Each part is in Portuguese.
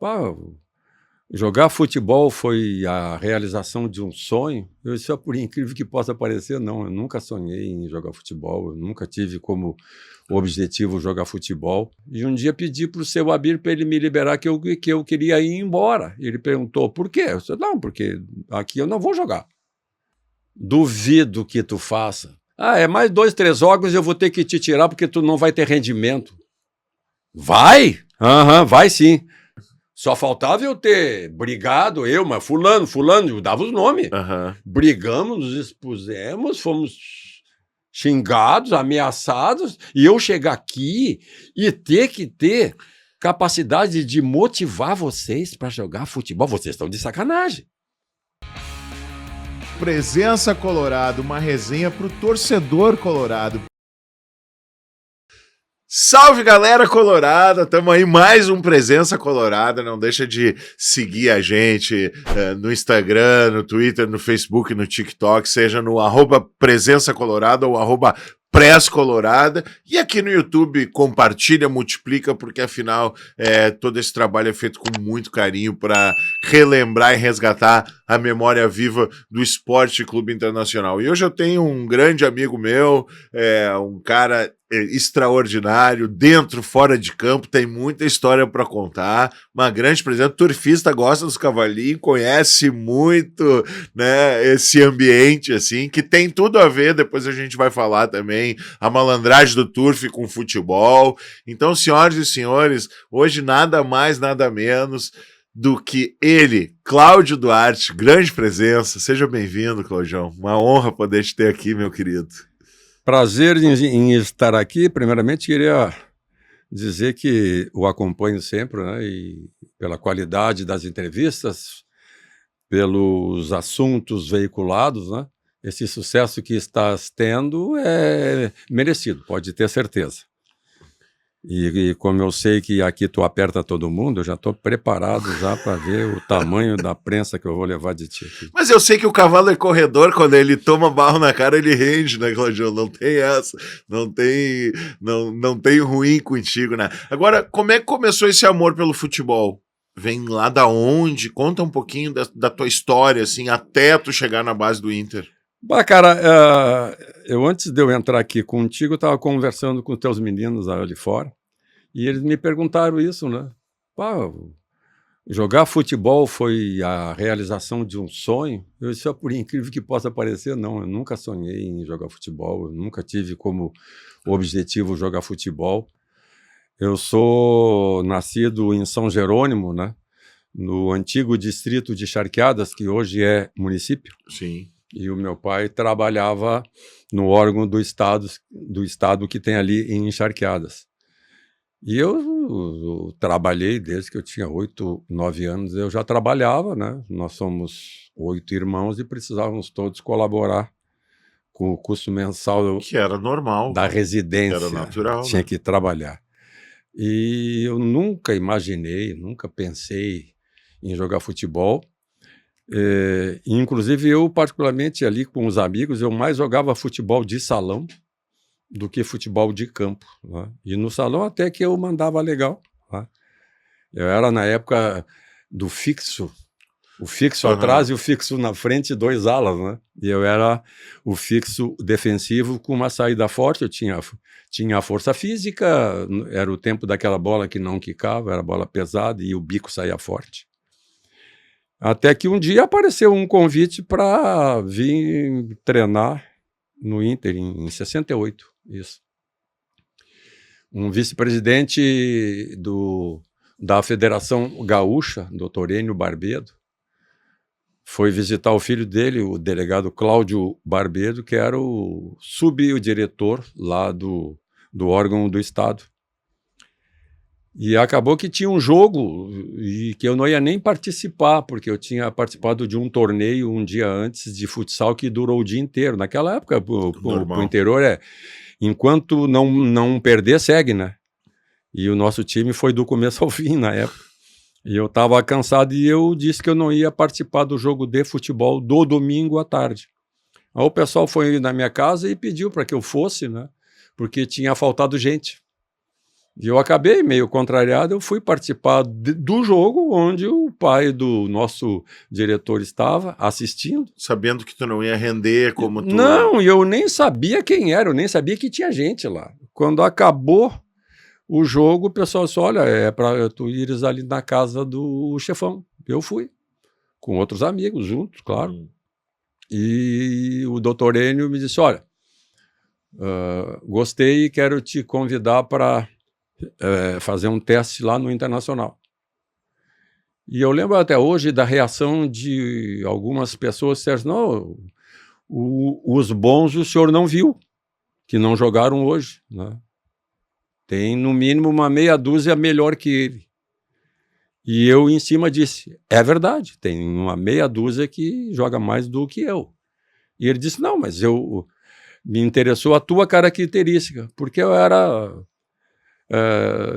Pá, jogar futebol foi a realização de um sonho? Eu disse, por incrível que possa parecer, não, eu nunca sonhei em jogar futebol, eu nunca tive como objetivo jogar futebol. E um dia pedi para o seu Abir para ele me liberar que eu queria ir embora. Ele perguntou, por quê? Eu disse, não, porque aqui eu não vou jogar. Duvido que tu faça. É mais 2, 3 jogos eu vou ter que te tirar porque tu não vai ter rendimento. Vai? Aham, vai sim. Só faltava eu ter brigado, mas fulano, eu dava os nomes. Brigamos, nos expusemos, fomos xingados, ameaçados, e eu chegar aqui e ter que ter capacidade de motivar vocês para jogar futebol. Vocês estão de sacanagem. Presença Colorado, uma resenha pro torcedor colorado. Salve, galera colorada, tamo aí, mais um Presença Colorada, não deixa de seguir a gente no Instagram, no Twitter, no Facebook, no TikTok, seja no @Presença Colorada ou @Press Colorada, e aqui no YouTube compartilha, multiplica, porque afinal todo esse trabalho é feito com muito carinho para relembrar e resgatar a memória viva do Esporte Clube Internacional. E hoje eu tenho um grande amigo meu, um cara extraordinário, dentro, fora de campo, tem muita história para contar, uma grande presença, turfista, gosta dos cavalinhos, conhece muito, né, esse ambiente, assim, que tem tudo a ver, depois a gente vai falar também, a malandragem do turf com futebol. Então, senhoras e senhores, hoje nada mais, nada menos do que ele, Cláudio Duarte, grande presença, seja bem-vindo, Claudião, uma honra poder te ter aqui, meu querido. Prazer em estar aqui. Primeiramente, queria dizer que o acompanho sempre, né, e pela qualidade das entrevistas, pelos assuntos veiculados, né, esse sucesso que estás tendo é merecido, pode ter certeza. E como eu sei que aqui tu aperta todo mundo, eu já estou preparado já para ver o tamanho da prensa que eu vou levar de ti aqui. Mas eu sei que o cavalo é corredor, quando ele toma barro na cara, ele rende, né, Claudio? Não tem essa, não tem ruim contigo, né? Agora, como é que começou esse amor pelo futebol? Vem lá da onde? Conta um pouquinho da tua história, assim, até tu chegar na base do Inter. Cara, eu antes de eu entrar aqui contigo, estava conversando com os teus meninos ali fora, e eles me perguntaram isso, né? Jogar futebol foi a realização de um sonho? Eu disse, por incrível que possa parecer, não, eu nunca sonhei em jogar futebol, eu nunca tive como objetivo jogar futebol. Eu sou nascido em São Jerônimo, né? No antigo distrito de Charqueadas, que hoje é município. Sim. E o meu pai trabalhava no órgão do estado que tem ali em Charqueadas. E eu trabalhei desde que eu tinha 8, 9 anos, eu já trabalhava, né? Nós somos 8 irmãos e precisávamos todos colaborar com o custo mensal que era normal, da residência. Era natural. Tinha né? que trabalhar. E eu nunca imaginei, nunca pensei em jogar futebol. Inclusive eu particularmente ali com os amigos eu mais jogava futebol de salão do que futebol de campo, né? E no salão até que eu mandava legal, né? Eu era na época do fixo, o fixo atrás e o fixo na frente, 2 alas, né? E eu era o fixo defensivo com uma saída forte, eu tinha a força física, era o tempo daquela bola que não quicava, era bola pesada e o bico saía forte. Até que um dia apareceu um convite para vir treinar no Inter, em 68, isso. Um vice-presidente da Federação Gaúcha, doutor Enio Barbedo, foi visitar o filho dele, o delegado Cláudio Barbedo, que era o subdiretor lá do órgão do Estado. E acabou que tinha um jogo e que eu não ia nem participar, porque eu tinha participado de um torneio um dia antes de futsal que durou o dia inteiro. Naquela época, pro interior, enquanto não perder, segue, né? E o nosso time foi do começo ao fim na época. E eu estava cansado e eu disse que eu não ia participar do jogo de futebol do domingo à tarde. Aí o pessoal foi na minha casa e pediu para que eu fosse, né? Porque tinha faltado gente. E eu acabei meio contrariado, eu fui participar do jogo onde o pai do nosso diretor estava assistindo. Sabendo que tu não ia render como tu... Não, eu nem sabia quem era, eu nem sabia que tinha gente lá. Quando acabou o jogo, o pessoal disse, olha, é para tu ires ali na casa do chefão. Eu fui, com outros amigos juntos, claro. E o doutor Enio me disse, olha, gostei e quero te convidar para fazer um teste lá no Internacional. E eu lembro até hoje da reação de algumas pessoas que disseram, não, os bons o senhor não viu, que não jogaram hoje, né? Tem no mínimo uma meia dúzia melhor que ele. E eu em cima disse, é verdade, tem uma meia dúzia que joga mais do que eu. E ele disse, não, mas me interessou a tua característica, porque eu era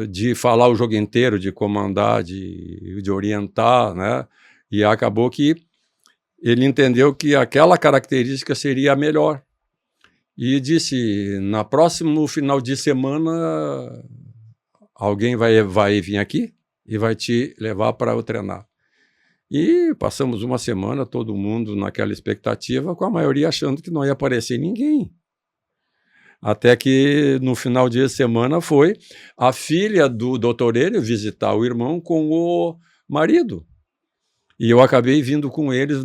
de falar o jogo inteiro, de comandar, de orientar, né? E acabou que ele entendeu que aquela característica seria a melhor. E disse, na próximo final de semana, alguém vai vir aqui e vai te levar para eu treinar. E passamos uma semana, todo mundo naquela expectativa, com a maioria achando que não ia aparecer ninguém. Até que no final de semana foi a filha do doutor Enio visitar o irmão com o marido. E eu acabei vindo com eles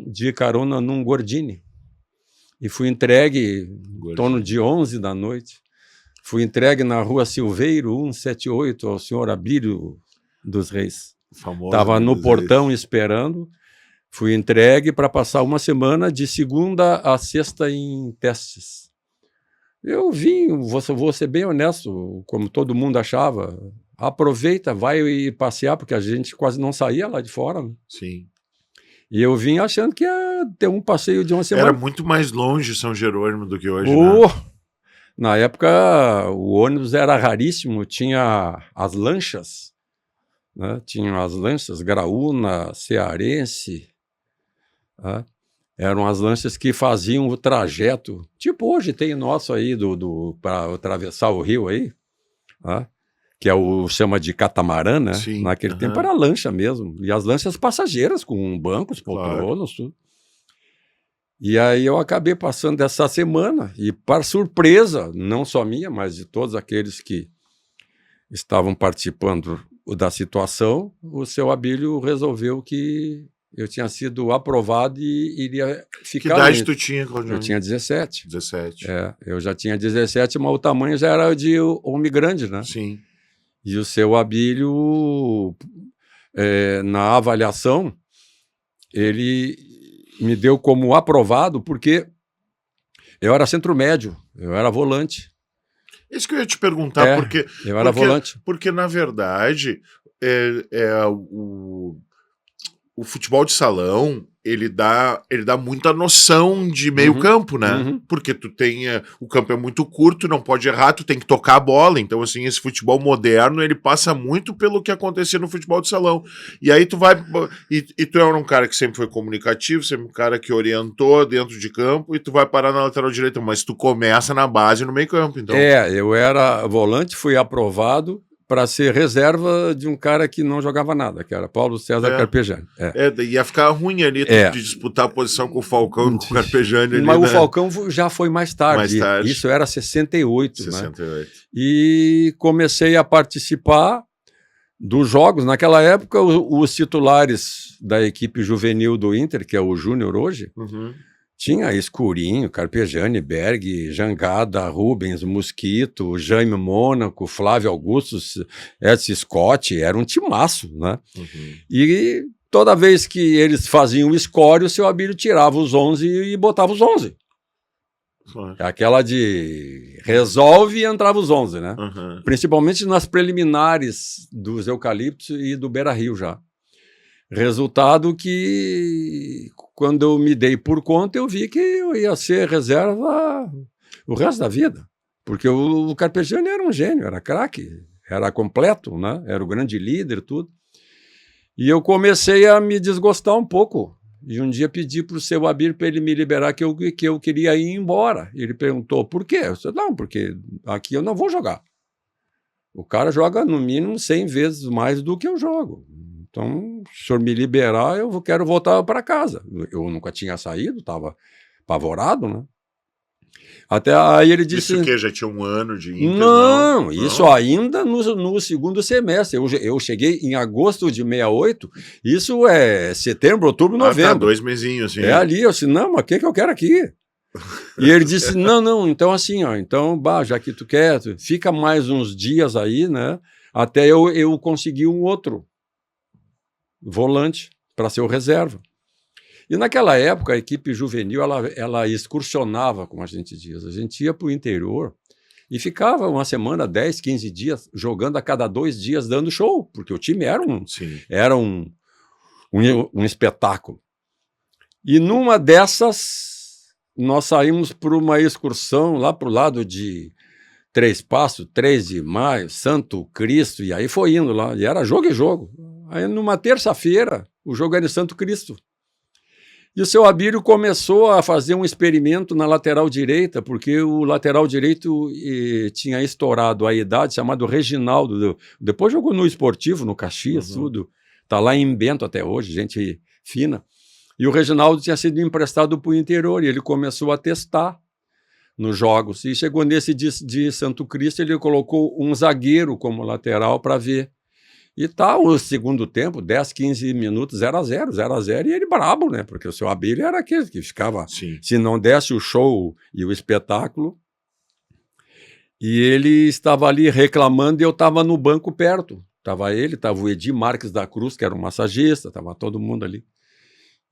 de carona num Gordini. E fui entregue em torno de 11 da noite. Fui entregue na rua Silveiro, 178, ao senhor Abílio dos Reis. Estava no portão esperando. Fui entregue para passar uma semana de segunda a sexta em testes. Eu vim, vou ser bem honesto, como todo mundo achava, aproveita, vai passear, porque a gente quase não saía lá de fora. Né? Sim. E eu vim achando que ia ter um passeio de uma semana. Era muito mais longe São Jerônimo do que hoje, né? né? Na época, o ônibus era raríssimo, tinha as lanchas, né? Tinha as lanchas, Graúna, Cearense, né? Eram as lanchas que faziam o trajeto. Tipo hoje tem nosso aí para atravessar o rio aí, né? Que chama de catamarã, né? Sim, Naquele tempo era lancha mesmo. E as lanchas passageiras, com bancos, poltronas, tudo. E aí eu acabei passando essa semana, e para surpresa, não só minha, mas de todos aqueles que estavam participando da situação, o seu Abílio resolveu que eu tinha sido aprovado e iria ficar... Que idade tu tinha, Claudio? Eu tinha 17. 17. Eu já tinha 17, mas o tamanho já era de homem grande, né? Sim. E o seu Abílio, na avaliação, ele me deu como aprovado porque eu era centro médio, eu era volante. Isso que eu ia te perguntar, porque... Eu era volante. Porque, na verdade, o futebol de salão, ele dá muita noção de meio campo, né? Porque tu tem... o campo é muito curto, não pode errar, tu tem que tocar a bola. Então, assim, esse futebol moderno, ele passa muito pelo que acontecia no futebol de salão. E aí tu vai... E tu era um cara que sempre foi comunicativo, sempre um cara que orientou dentro de campo, e tu vai parar na lateral direita, mas tu começa na base no meio campo, então... Eu era volante, fui aprovado para ser reserva de um cara que não jogava nada, que era Paulo César Carpegiani. Ia ficar ruim ali de disputar a posição com o Falcão e com o Carpegiani. Ali, mas o Falcão já foi mais tarde. Mais tarde. Isso era 68. 68. Né? E comecei a participar dos jogos. Naquela época, os titulares da equipe juvenil do Inter, que é o Júnior hoje, tinha Escurinho, Carpegiani, Berg, Jangada, Rubens, Mosquito, Jaime Mônaco, Flávio Augusto, Edson Scott, era um timaço, né? E toda vez que eles faziam o score, o seu Abílio tirava os 11 e botava os 11. Aquela de resolve e entrava os 11, né? Principalmente nas preliminares dos Eucaliptos e do Beira-Rio já. Resultado que, quando eu me dei por conta, eu vi que eu ia ser reserva o resto da vida. Porque o Carpegiani era um gênio, era craque, era completo, né? Era o grande líder, tudo. E eu comecei a me desgostar um pouco. E um dia pedi para o seu Abílio para ele me liberar, que eu queria ir embora. Ele perguntou, por quê? Eu disse, não, porque aqui eu não vou jogar. O cara joga no mínimo 100 vezes mais do que eu jogo. Então, se o senhor me liberar, eu quero voltar para casa. Eu nunca tinha saído, estava apavorado, né? Até aí ele disse... Isso que já tinha um ano de Inter? Não, isso ainda no segundo semestre. Eu cheguei em agosto de 68, isso é setembro, outubro, novembro. 2 mesinhos, sim. É ali, eu disse, não, mas o que eu quero aqui? E ele disse, não, então assim, ó, então, já que tu quer, fica mais uns dias aí, né, até eu conseguir um outro volante para ser o reserva. E naquela época, a equipe juvenil, ela excursionava, como a gente diz. A gente ia para o interior e ficava uma semana, 10, 15 dias, jogando a cada 2 dias, dando show, porque o time era um espetáculo. E numa dessas, nós saímos para uma excursão lá para o lado de Três Passos, 3 de Maio, Santo Cristo, e aí foi indo lá, e era jogo e jogo. Aí numa terça-feira, o jogo era em Santo Cristo. E o seu Abílio começou a fazer um experimento na lateral direita, porque o lateral direito tinha estourado a idade, chamado Reginaldo. Depois jogou no Esportivo, no Caxias, tudo. Está lá em Bento até hoje, gente fina. E o Reginaldo tinha sido emprestado para o interior, e ele começou a testar nos jogos. E chegou nesse de Santo Cristo, ele colocou um zagueiro como lateral para ver. E tá o segundo tempo, 10, 15 minutos, 0-0, e ele brabo, né? Porque o seu Abílio era aquele que ficava, se não desse o show e o espetáculo. E ele estava ali reclamando e eu estava no banco perto. Estava ele, estava o Edir Marques da Cruz, que era um massagista, estava todo mundo ali.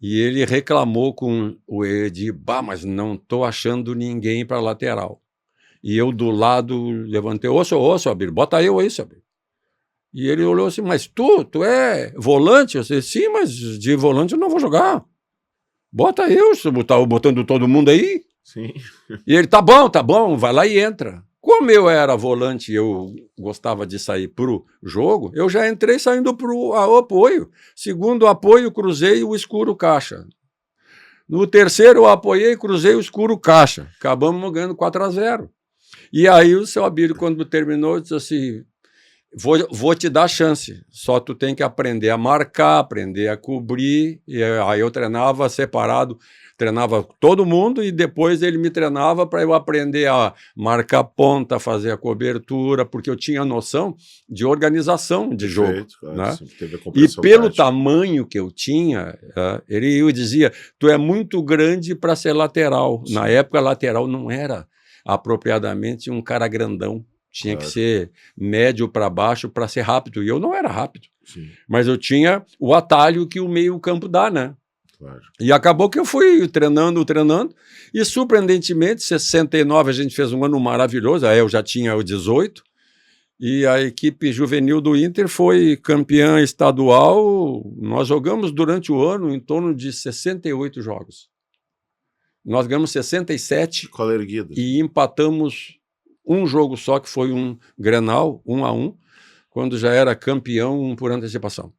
E ele reclamou com o Edir, mas não estou achando ninguém para lateral. E eu do lado levantei, ô, seu Abílio, bota eu aí, seu Abílio. E ele olhou assim, mas tu é volante? Eu disse, sim, mas de volante eu não vou jogar. Bota eu, se botar botando todo mundo aí. Sim. E ele, tá bom, vai lá e entra. Como eu era volante e eu gostava de sair pro jogo, eu já entrei saindo pro apoio. Segundo apoio, cruzei o escuro caixa. No terceiro, eu apoiei, cruzei o escuro caixa. Acabamos ganhando 4-0. E aí o seu Abílio, quando terminou, disse assim... Vou te dar chance, só tu tem que aprender a marcar, aprender a cobrir. E aí eu treinava separado, treinava todo mundo e depois ele me treinava para eu aprender a marcar ponta, fazer a cobertura, porque eu tinha noção de organização de jogo. Claro, né? E pelo tamanho que eu tinha, ele dizia, tu é muito grande para ser lateral. Sim. Na época, lateral não era apropriadamente um cara grandão. Tinha que ser médio para baixo para ser rápido. E eu não era rápido. Sim. Mas eu tinha o atalho que o meio-campo dá, né? Claro. E acabou que eu fui treinando. E, surpreendentemente, em 69 a gente fez um ano maravilhoso. Aí eu já tinha o 18. E a equipe juvenil do Inter foi campeã estadual. Nós jogamos durante o ano em torno de 68 jogos. Nós ganhamos 67 e empatamos um jogo só, que foi um Grenal, 1-1, quando já era campeão por antecipação.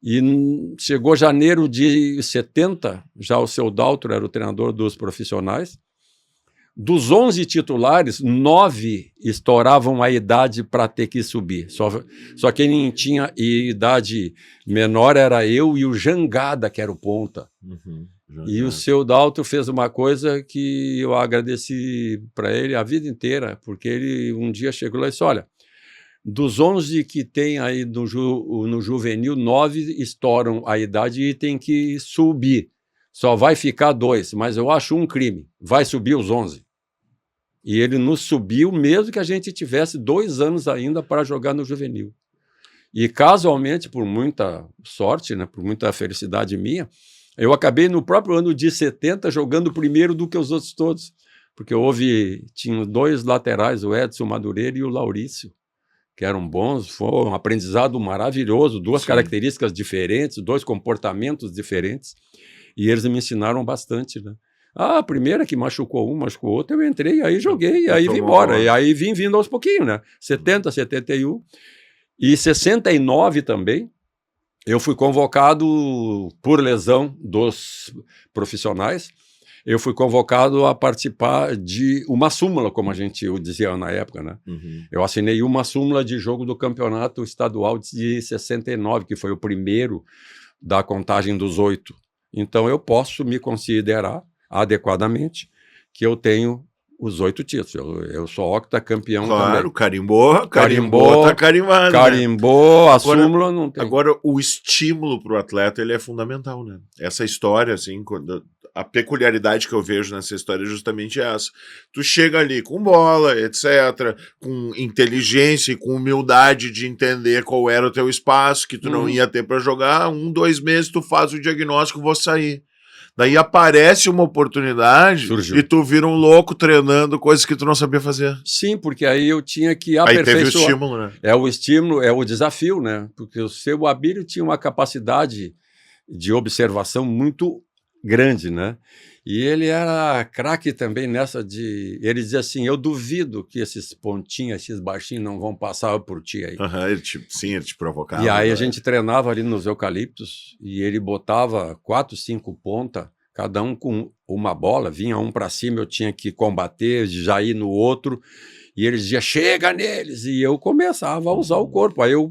E chegou janeiro de 70, já o seu Daltro era o treinador dos profissionais. Dos 11 titulares, 9 estouravam a idade para ter que subir. Só quem tinha idade menor era eu e o Jangada, que era o ponta. E o seu Daltro fez uma coisa que eu agradeci para ele a vida inteira, porque ele um dia chegou lá e disse, olha, dos 11 que tem aí no juvenil, 9 estouram a idade e tem que subir. Só vai ficar 2, mas eu acho um crime. Vai subir os 11. E ele nos subiu, mesmo que a gente tivesse 2 anos ainda para jogar no juvenil. E casualmente, por muita sorte, né, por muita felicidade minha, eu acabei no próprio ano de 70 jogando primeiro do que os outros todos, porque tinha 2 laterais, o Edson Madureira e o Laurício, que eram bons, foi um aprendizado maravilhoso, 2 características diferentes, 2 comportamentos diferentes, e eles me ensinaram bastante, né? A primeira que machucou um, machucou outro, eu entrei, aí joguei, e aí vim embora, e aí vim vindo aos pouquinhos, né? 70, 71, e 69 também, eu fui convocado por lesão dos profissionais. eu fui convocado a participar de uma súmula, como a gente dizia na época, né? Eu assinei uma súmula de jogo do campeonato estadual de 69, que foi o primeiro da contagem dos 8. Então eu posso me considerar adequadamente que eu tenho os 8 títulos. Eu sou octacampeão claro, também. Carimbou, tá carimbado. Carimbou, né? A súmula não tem. Agora, o estímulo para o atleta ele é fundamental, né? Essa história, assim, a peculiaridade que eu vejo nessa história é justamente essa. Tu chega ali com bola, etc., com inteligência e com humildade de entender qual era o teu espaço, que tu não ia ter para jogar, 1, 2 meses tu faz o diagnóstico, vou sair. Daí aparece uma oportunidade e tu vira um louco treinando coisas que tu não sabia fazer. Sim, porque aí eu tinha que aperfeiçoar. Aí teve o estímulo, né? É o estímulo, é o desafio, né? Porque o seu Abílio tinha uma capacidade de observação muito grande, né? E ele era craque também nessa de... Ele dizia assim, eu duvido que esses pontinhos, esses baixinhos não vão passar por ti aí. Ele te provocava. E aí a gente treinava ali nos eucaliptos e ele botava 4, 5 pontas, cada um com uma bola, vinha um para cima, eu tinha que combater, já ir no outro, e ele dizia, chega neles, e eu começava a usar o corpo. Aí eu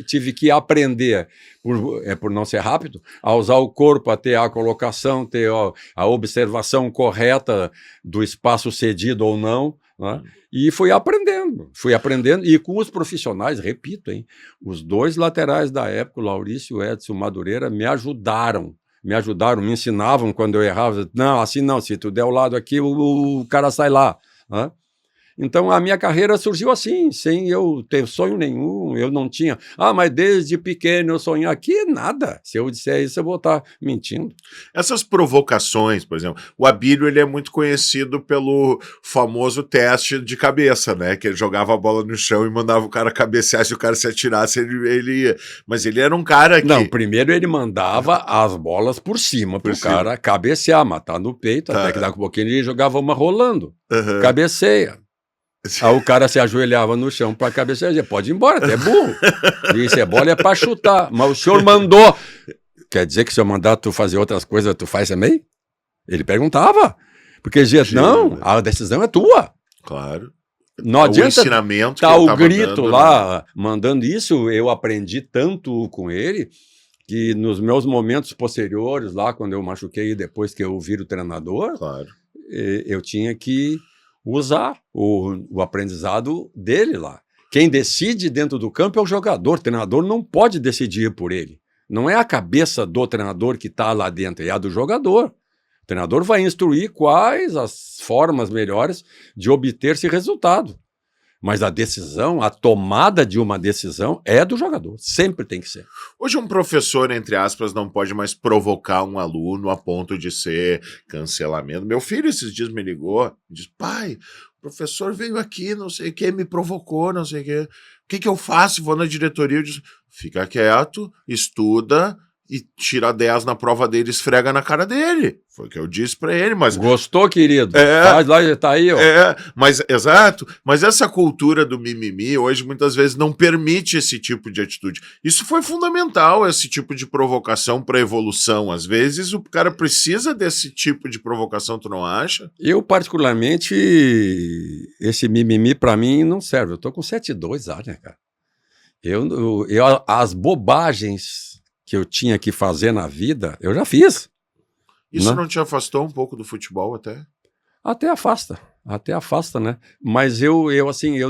tive que aprender, por não ser rápido, a usar o corpo, a ter a colocação, ter a observação correta do espaço cedido ou não, né? E fui aprendendo, e com os profissionais, repito, hein, os 2 laterais da época, o Laurício e o Edson Madureira, me ajudaram, me ensinavam quando eu errava, não, assim não, se tu der o lado aqui, o cara sai lá, né? Então, a minha carreira surgiu assim, sem eu ter sonho nenhum, eu não tinha. Mas desde pequeno eu sonhei aqui, nada. Se eu disser isso, eu vou estar mentindo. Essas provocações, por exemplo, o Abílio ele é muito conhecido pelo famoso teste de cabeça, né? Que ele jogava a bola no chão e mandava o cara cabecear, se o cara se atirasse, ele ia. Mas ele era um cara que... Não, primeiro ele mandava as bolas por cima, pro cara cabecear, matar no peito, até que daqui a pouquinho ele jogava uma rolando. Cabeceia. Aí o cara se ajoelhava no chão para cabecear, dizia, pode ir embora, tu é burro. Isso é bola, é para chutar. Mas o senhor mandou. Quer dizer que se eu mandar tu fazer outras coisas, tu faz também? Ele perguntava. Porque dizia, não, a decisão é tua. Claro. Não adianta ensinamento tá o grito lá, mandando isso. Eu aprendi tanto com ele que nos meus momentos posteriores, lá quando eu machuquei e depois que eu viro treinador, eu tinha que usar o aprendizado dele lá. Quem decide dentro do campo é o jogador. O treinador não pode decidir por ele. Não é a cabeça do treinador que está lá dentro, é a do jogador. O treinador vai instruir quais as formas melhores de obter esse resultado. Mas a decisão, a tomada de uma decisão é do jogador. Sempre tem que ser. Hoje um professor, entre aspas, não pode mais provocar um aluno a ponto de ser cancelamento. Meu filho esses dias me ligou e disse, pai, o professor veio aqui, não sei o que, me provocou, não sei o que. O que eu faço? Vou na diretoria. Eu disse, fica quieto, estuda e tira 10 na prova dele, esfrega na cara dele. Foi o que eu disse pra ele, mas... Gostou, querido? Faz lá, tá aí, ó. Mas, exato. Mas essa cultura do mimimi, hoje, muitas vezes, não permite esse tipo de atitude. Isso foi fundamental, esse tipo de provocação pra evolução. Às vezes, o cara precisa desse tipo de provocação, tu não acha? Eu, particularmente, esse mimimi, pra mim, não serve. Eu tô com 7,2 já, né, cara? As bobagens que eu tinha que fazer na vida, eu já fiz. Isso não te afastou um pouco do futebol até? Até afasta, né? Mas eu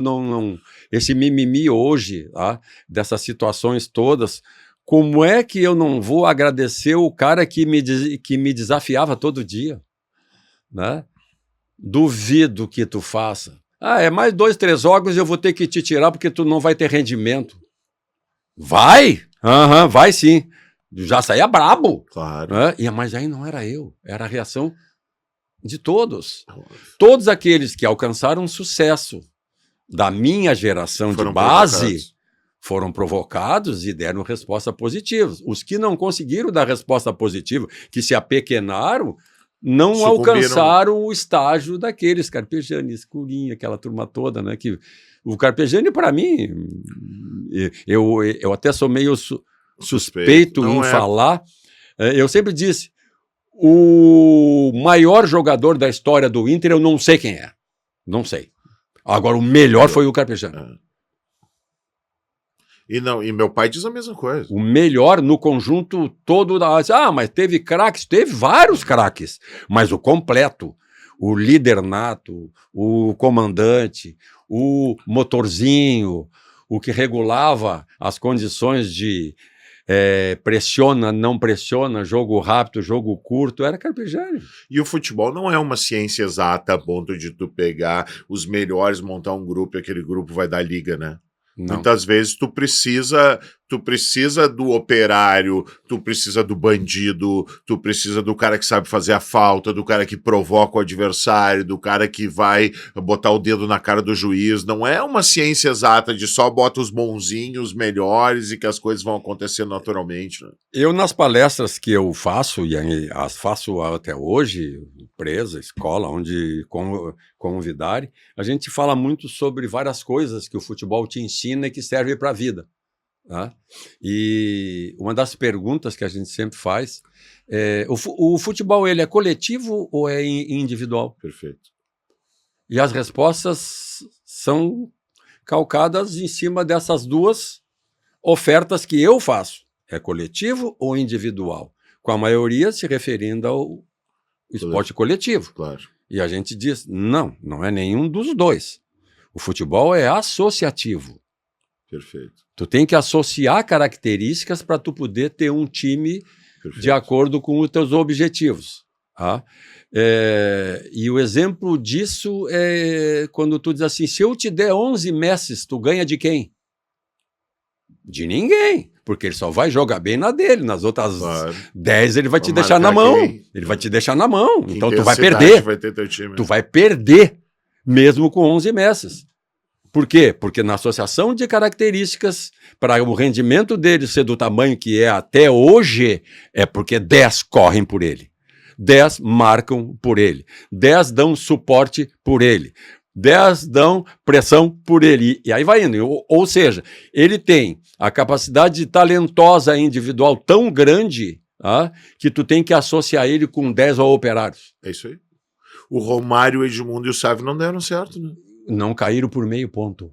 não... Esse mimimi hoje, tá? Dessas situações todas, como é que eu não vou agradecer o cara que me desafiava todo dia? Né? Duvido que tu faça. É mais 2, 3 jogos e eu vou ter que te tirar porque tu não vai ter rendimento. Vai? Vai sim. Já saía brabo. Claro. Mas aí não era eu, era a reação de todos. Todos aqueles que alcançaram sucesso da minha geração de base foram provocados e deram resposta positiva. Os que não conseguiram dar resposta positiva, que se apequenaram, não alcançaram o estágio daqueles, Carpegiani, Escurinha, aquela turma toda, né? Que o Carpegiani, para mim, eu até sou meio suspeito em falar. Eu sempre disse, O maior jogador da história do Inter, eu não sei quem é. Não sei. Agora, o melhor foi o Carpegiani. E meu pai diz a mesma coisa. O melhor no conjunto todo da... mas teve craques? Teve vários craques. Mas o completo, o líder nato, o comandante, o motorzinho, o que regulava as condições de pressiona, não pressiona, jogo rápido, jogo curto, era Carpegiani. E o futebol não é uma ciência exata a ponto de tu pegar os melhores, montar um grupo e aquele grupo vai dar liga, né? Não. Muitas vezes tu precisa do operário, tu precisa do bandido, tu precisa do cara que sabe fazer a falta, do cara que provoca o adversário, do cara que vai botar o dedo na cara do juiz. Não é uma ciência exata de só bota os bonzinhos, melhores e que as coisas vão acontecer naturalmente. Né? Eu, nas palestras que eu faço, e as faço até hoje, empresa, escola, onde convidarem, a gente fala muito sobre várias coisas que o futebol te ensina e que serve para a vida. Tá? E uma das perguntas que a gente sempre faz é: o futebol ele é coletivo ou é individual? Perfeito. E as respostas são calcadas em cima dessas duas ofertas que eu faço. É coletivo ou individual? Com a maioria se referindo ao esporte coletivo. Claro. E a gente diz, não é nenhum dos dois. O futebol é associativo. Perfeito. Tu tem que associar características para tu poder ter um time Perfeito. De acordo com os teus objetivos. Tá? E o exemplo disso é quando tu diz assim, se eu te der 11 Messis, tu ganha de quem? De ninguém, porque ele só vai jogar bem na dele, nas outras 10 ele vai te deixar na mão. Ele vai te deixar na mão, então tu vai perder. Vai ter teu time. Tu vai perder, mesmo com 11 Messis. Por quê? Porque na associação de características, para o rendimento dele ser do tamanho que é até hoje, é porque 10 correm por ele, 10 marcam por ele, 10 dão suporte por ele, 10 dão pressão por ele, e aí vai indo. Ou seja, ele tem a capacidade talentosa individual tão grande que tu tem que associar ele com 10 operários. É isso aí. O Romário, o Edmundo e o Sávio não deram certo, né? Não caíram por meio ponto.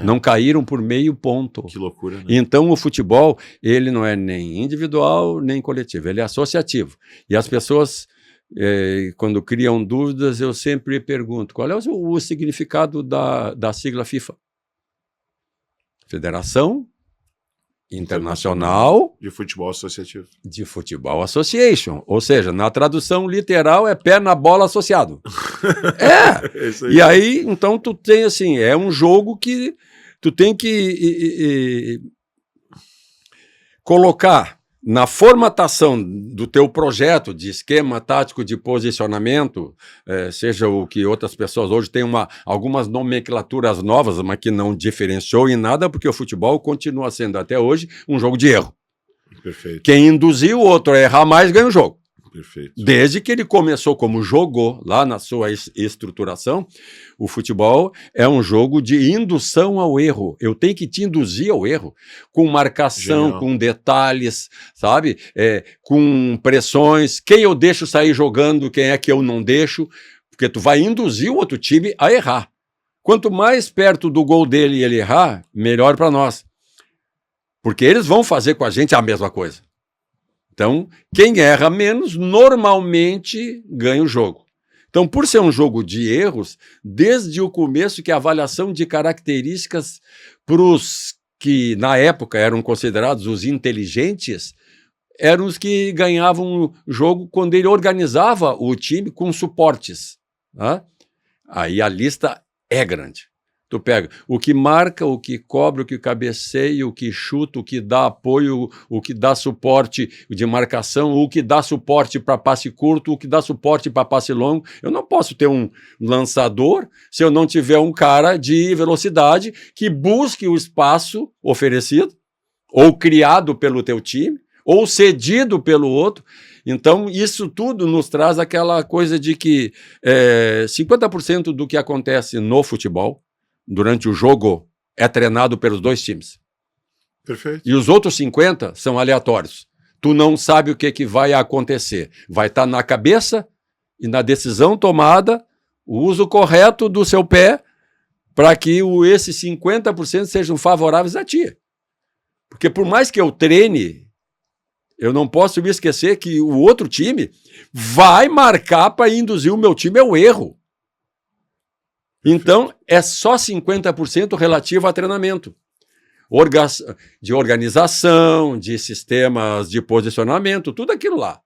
Não caíram por meio ponto. Que loucura, né? Então o futebol, ele não é nem individual, nem coletivo, ele é associativo. E as pessoas, quando criam dúvidas, eu sempre pergunto, qual é o significado da sigla FIFA? Federação Internacional de Futebol Associativo. De Futebol Association. Ou seja, na tradução literal é pé na bola associado. Isso aí. E aí, então, tu tem assim, é um jogo que tu tem que colocar na formatação do teu projeto de esquema tático de posicionamento, seja o que outras pessoas hoje têm algumas nomenclaturas novas, mas que não diferenciou em nada, porque o futebol continua sendo até hoje um jogo de erro. Perfeito. Quem induziu o outro a errar mais ganha o jogo. Perfeito. Desde que ele começou como jogou lá na sua estruturação, o futebol é um jogo de indução ao erro. Eu tenho que te induzir ao erro, com marcação, Genial. Com detalhes, sabe? Com pressões, quem eu deixo sair jogando, quem é que eu não deixo, porque tu vai induzir o outro time a errar. Quanto mais perto do gol dele ele errar, melhor para nós. Porque eles vão fazer com a gente a mesma coisa. Então, quem erra menos, normalmente ganha o jogo. Então, por ser um jogo de erros, desde o começo que a avaliação de características para os que, na época, eram considerados os inteligentes, eram os que ganhavam o jogo quando ele organizava o time com suportes. Tá? Aí a lista é grande. Tu pega o que marca, o que cobra, o que cabeceia, o que chuta, o que dá apoio, o que dá suporte de marcação, o que dá suporte para passe curto, o que dá suporte para passe longo. Eu não posso ter um lançador se eu não tiver um cara de velocidade que busque o espaço oferecido, ou criado pelo teu time, ou cedido pelo outro. Então, isso tudo nos traz aquela coisa de que 50% do que acontece no futebol, durante o jogo, é treinado pelos dois times. Perfeito. E os outros 50% são aleatórios. tu não sabe o que vai acontecer. Vai estar na cabeça e na decisão tomada, o uso correto do seu pé para que esses 50% sejam favoráveis a ti. Porque por mais que eu treine, eu não posso me esquecer que o outro time vai marcar para induzir o meu time ao erro. Então, é só 50% relativo a treinamento. De organização, de sistemas de posicionamento, tudo aquilo lá.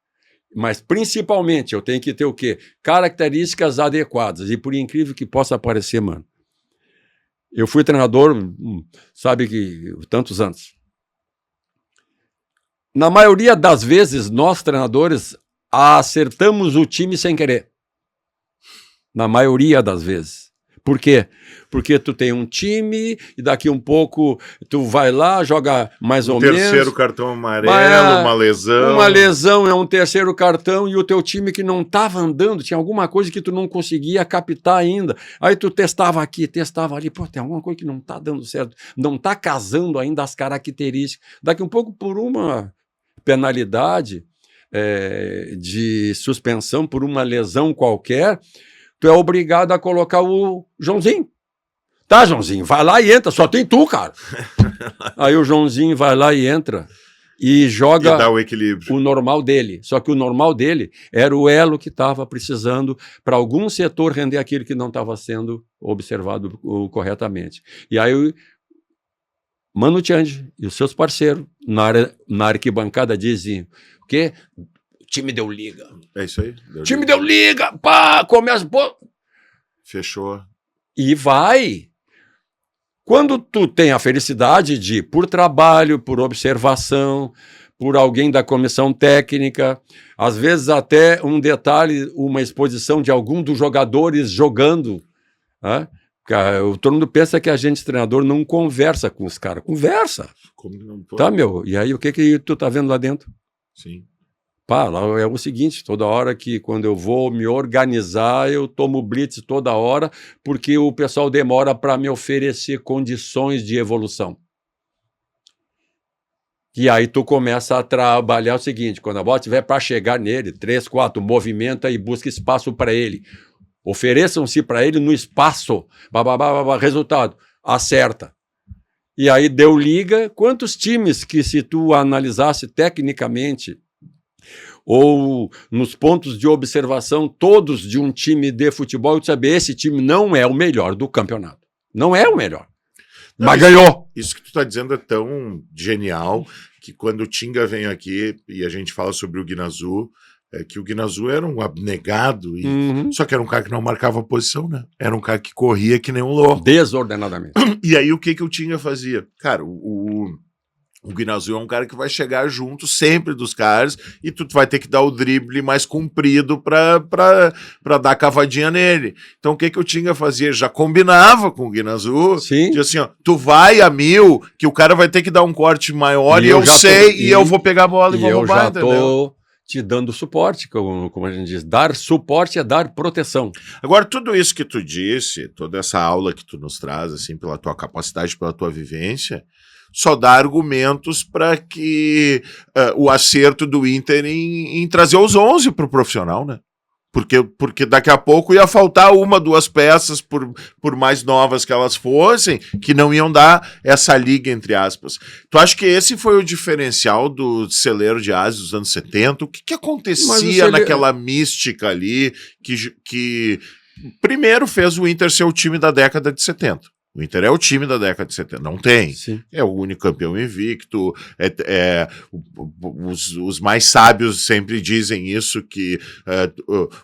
Mas, principalmente, eu tenho que ter o quê? Características adequadas. E por incrível que possa parecer, mano, eu fui treinador, sabe que tantos anos. Na maioria das vezes, nós, treinadores, acertamos o time sem querer. Na maioria das vezes. Por quê? Porque tu tem um time e daqui um pouco tu vai lá, joga mais ou menos. Terceiro cartão amarelo, uma lesão. Uma lesão é um terceiro cartão e o teu time que não estava andando, tinha alguma coisa que tu não conseguia captar ainda. Aí tu testava aqui, testava ali, pô, tem alguma coisa que não está dando certo, não está casando ainda as características. Daqui um pouco por uma penalidade de suspensão por uma lesão qualquer, tu é obrigado a colocar o Joãozinho. Tá, Joãozinho, vai lá e entra, só tem tu, cara. Aí o Joãozinho vai lá e entra e joga e dá o equilíbrio. O normal dele. Só que o normal dele era o elo que estava precisando para algum setor render aquilo que não estava sendo observado corretamente. E aí Mano Tiange e os seus parceiros na arquibancada dizem o quê? O time deu liga. É isso aí. Time deu liga, pá, começa, pô. Fechou. E vai. Quando tu tem a felicidade de, por trabalho, por observação, por alguém da comissão técnica, às vezes até um detalhe, uma exposição de algum dos jogadores jogando, né? Todo mundo pensa que a gente, treinador, não conversa com os caras. Conversa. Como não pode? Tá, meu? E aí, o que tu tá vendo lá dentro? Sim. Pá, lá é o seguinte, toda hora que quando eu vou me organizar, eu tomo blitz toda hora, porque o pessoal demora para me oferecer condições de evolução. E aí tu começa a trabalhar o seguinte, quando a bola estiver para chegar nele, 3, 4, movimenta e busca espaço para ele. Ofereçam-se para ele no espaço. Resultado, acerta. E aí deu liga. Quantos times que, se tu analisasse tecnicamente, ou nos pontos de observação, todos de um time de futebol, tu saber, esse time não é o melhor do campeonato. Não é o melhor. Não, mas ganhou. Isso que tu está dizendo é tão genial que quando o Tinga vem aqui e a gente fala sobre o Guinazu, que o Guinazu era um abnegado, só que era um cara que não marcava posição, né? Era um cara que corria que nem um louco. Desordenadamente. E aí o que o Tinga fazia? Cara, o Guinazu é um cara que vai chegar junto sempre dos caras e tu vai ter que dar o drible mais comprido pra dar cavadinha nele. Então o que o Tinga fazia? Já combinava com o Guinazu, dizia assim, ó, tu vai a 1000, que o cara vai ter que dar um corte maior e eu sei, e eu vou pegar a bola e vou roubar, entendeu? Eu já tô te dando suporte, como a gente diz. Dar suporte é dar proteção. Agora, tudo isso que tu disse, toda essa aula que tu nos traz, assim, pela tua capacidade, pela tua vivência, só dá argumentos para que o acerto do Inter em trazer os 11 para o profissional, né? Porque daqui a pouco ia faltar 1, 2 peças, por mais novas que elas fossem, que não iam dar essa liga, entre aspas. Tu acha que esse foi o diferencial do celeiro de Ásia dos anos 70? O que acontecia naquela mística ali que primeiro fez o Inter ser o time da década de 70? O Inter é o time da década de 70, não tem. Sim. É o único campeão invicto. Os mais sábios sempre dizem isso, que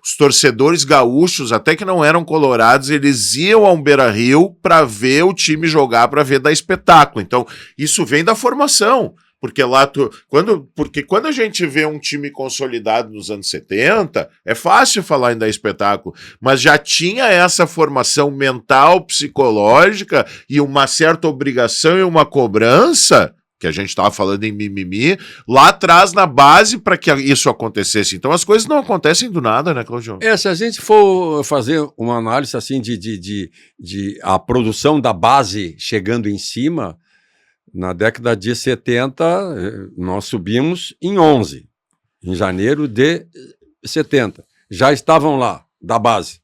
os torcedores gaúchos, até que não eram colorados, eles iam ao Beira-Rio para ver o time jogar, para ver dar espetáculo. Então, isso vem da formação. Porque lá quando a gente vê um time consolidado nos anos 70, é fácil falar em dar espetáculo, mas já tinha essa formação mental, psicológica e uma certa obrigação e uma cobrança, que a gente estava falando em mimimi, lá atrás na base para que isso acontecesse. Então as coisas não acontecem do nada, né, Claudio? Se a gente for fazer uma análise assim de a produção da base chegando em cima, Na década de 70, nós subimos em 11, em janeiro de 70. Já estavam lá, da base.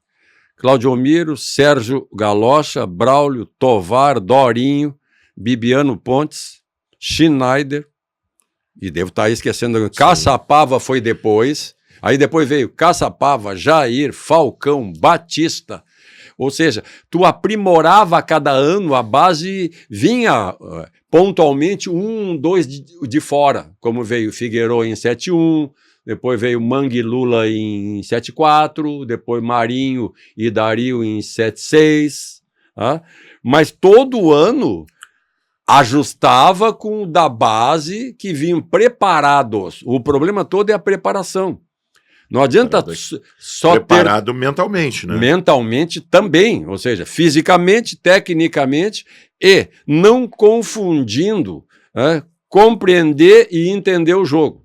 Claudio Miro, Sérgio Galocha, Braulio, Tovar, Dorinho, Bibiano Pontes, Schneider, e devo estar esquecendo, Caçapava foi depois, aí depois veio Caçapava, Jair, Falcão, Batista, ou seja, tu aprimorava a cada ano, a base vinha pontualmente 1, 2 de fora, como veio Figueiredo em 7-1, depois veio Mangue Lula em 7-4, depois Marinho e Dario em 7-6, mas todo ano ajustava com o da base que vinham preparados. O problema todo é a preparação. Não adianta só preparado mentalmente, né? Mentalmente também, ou seja, fisicamente, tecnicamente e não confundindo compreender e entender o jogo.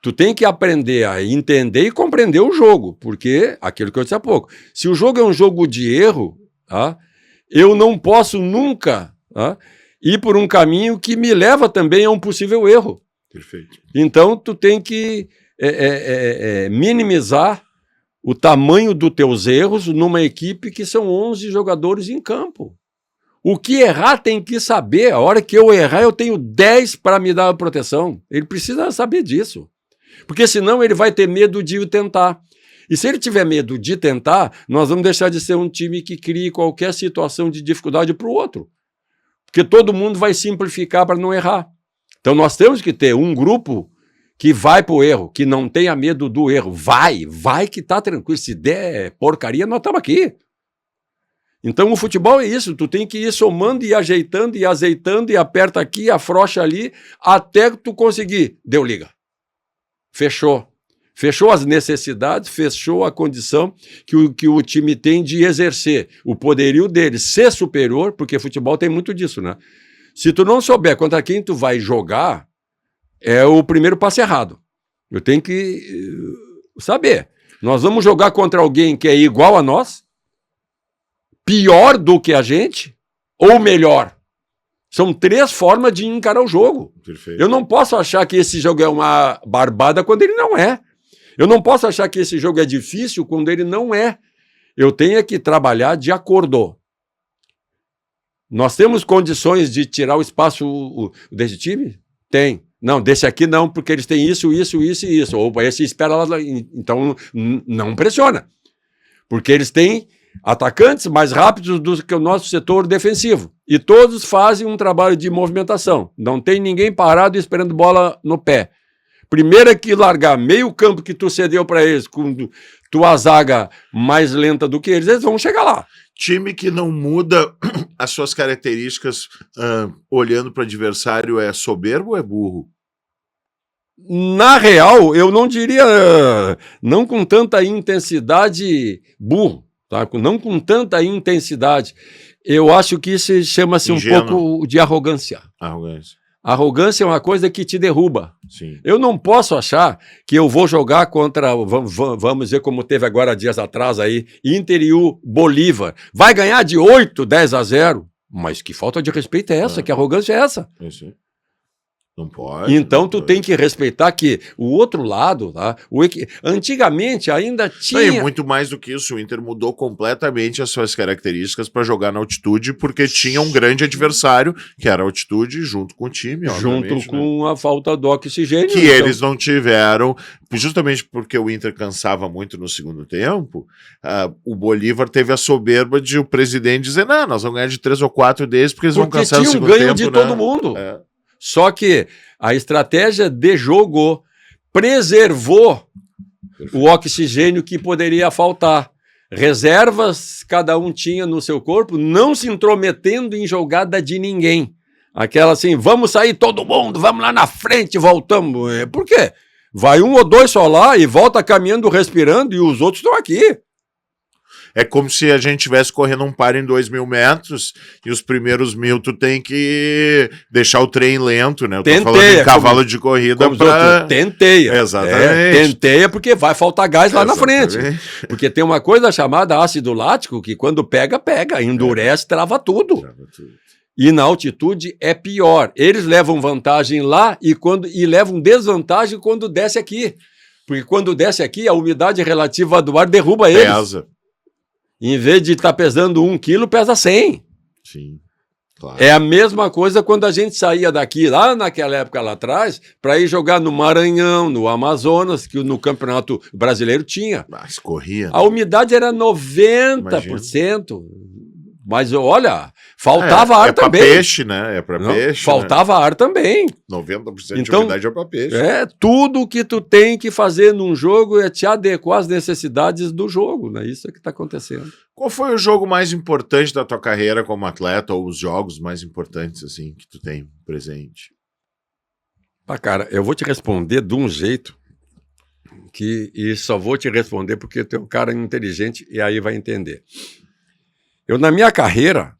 Tu tem que aprender a entender e compreender o jogo, porque, aquilo que eu disse há pouco, se o jogo é um jogo de erro, eu não posso nunca ir por um caminho que me leva também a um possível erro. Perfeito. Então, tu tem que minimizar o tamanho dos teus erros numa equipe que são 11 jogadores em campo. O que errar tem que saber. A hora que eu errar, eu tenho 10 para me dar a proteção. Ele precisa saber disso. Porque senão ele vai ter medo de tentar. E se ele tiver medo de tentar, nós vamos deixar de ser um time que crie qualquer situação de dificuldade para o outro. Porque todo mundo vai simplificar para não errar. Então nós temos que ter um grupo que vai para o erro, que não tenha medo do erro. Vai que tá tranquilo. Se der porcaria, nós estamos aqui. Então o futebol é isso, tu tem que ir somando e ajeitando e azeitando e aperta aqui, afrouxa ali, até que tu conseguir. Deu liga. Fechou. Fechou as necessidades, fechou a condição que o time tem de exercer o poderio dele, ser superior, porque futebol tem muito disso, né? Se tu não souber contra quem tu vai jogar, é o primeiro passo errado. Eu tenho que saber. Nós vamos jogar contra alguém que é igual a nós, pior do que a gente, ou melhor. São 3 formas de encarar o jogo. Perfeito. Eu não posso achar que esse jogo é uma barbada quando ele não é. Eu não posso achar que esse jogo é difícil quando ele não é. Eu tenho que trabalhar de acordo. Nós temos condições de tirar o espaço desse time? Tem. Não, desse aqui não, porque eles têm isso, isso, isso e isso. Ou esse espera lá. Então, não pressiona. Porque eles têm atacantes mais rápidos do que o nosso setor defensivo. E todos fazem um trabalho de movimentação. Não tem ninguém parado esperando bola no pé. Primeiro é que largar meio campo que tu cedeu para eles, com tua zaga mais lenta do que eles vão chegar lá. Time que não muda as suas características olhando para o adversário é soberbo ou é burro? Na real, eu não diria, não com tanta intensidade burro, tá? Não com tanta intensidade. Eu acho que isso chama-se um pouco de arrogância. Arrogância é uma coisa que te derruba. Sim. Eu não posso achar que eu vou jogar contra, vamos ver como teve agora dias atrás aí, Inter e o Bolívar. Vai ganhar de 8-10-0. Mas que falta de respeito é essa? Que arrogância é essa? Isso. Não pode. Então tu tem que respeitar que o outro lado, tá? Antigamente ainda tinha... E muito mais do que isso, o Inter mudou completamente as suas características para jogar na altitude, porque tinha um grande adversário, que era a altitude, junto com o time, junto com a falta do oxigênio. Que então... eles não tiveram, justamente porque o Inter cansava muito no segundo tempo, o Bolívar teve a soberba de o presidente dizer, não, nós vamos ganhar de 3 ou 4 deles, porque eles vão cansar no segundo tempo. Porque tinha um ganho de todo mundo. Só que a estratégia de jogo preservou o oxigênio que poderia faltar. Reservas cada um tinha no seu corpo, não se intrometendo em jogada de ninguém. Aquela assim, vamos sair todo mundo, vamos lá na frente, voltamos. Por quê? Vai 1 ou 2 só lá e volta caminhando, respirando, e os outros estão aqui. É como se a gente estivesse correndo um par em 2.000 metros e os primeiros 1.000 tu tem que deixar o trem lento, né? Eu tô falando em cavalo de corrida pra... Tenteia. Exatamente. Tenteia porque vai faltar gás lá na frente. Porque tem uma coisa chamada ácido lático que quando pega, endurece, trava tudo. E na altitude é pior. Eles levam vantagem lá e levam desvantagem quando desce aqui. Porque quando desce aqui, a umidade relativa do ar derruba eles. Pesa. Em vez de estar pesando 1 quilo, pesa 100. Sim, claro. É a mesma coisa quando a gente saía daqui, lá naquela época lá atrás, para ir jogar no Maranhão, no Amazonas, que no Campeonato Brasileiro tinha. Mas corria. A umidade era 90%. Mas olha, faltava ar também. É para peixe, né? É para peixe. Faltava ar também. 90% de umidade é para peixe. Tudo que tu tem que fazer num jogo é te adequar às necessidades do jogo, né? Isso é que está acontecendo. Qual foi o jogo mais importante da tua carreira como atleta, ou os jogos mais importantes, assim, que tu tem presente? Cara, eu vou te responder de um jeito e só vou te responder porque tu é um cara inteligente e aí vai entender. Na minha carreira,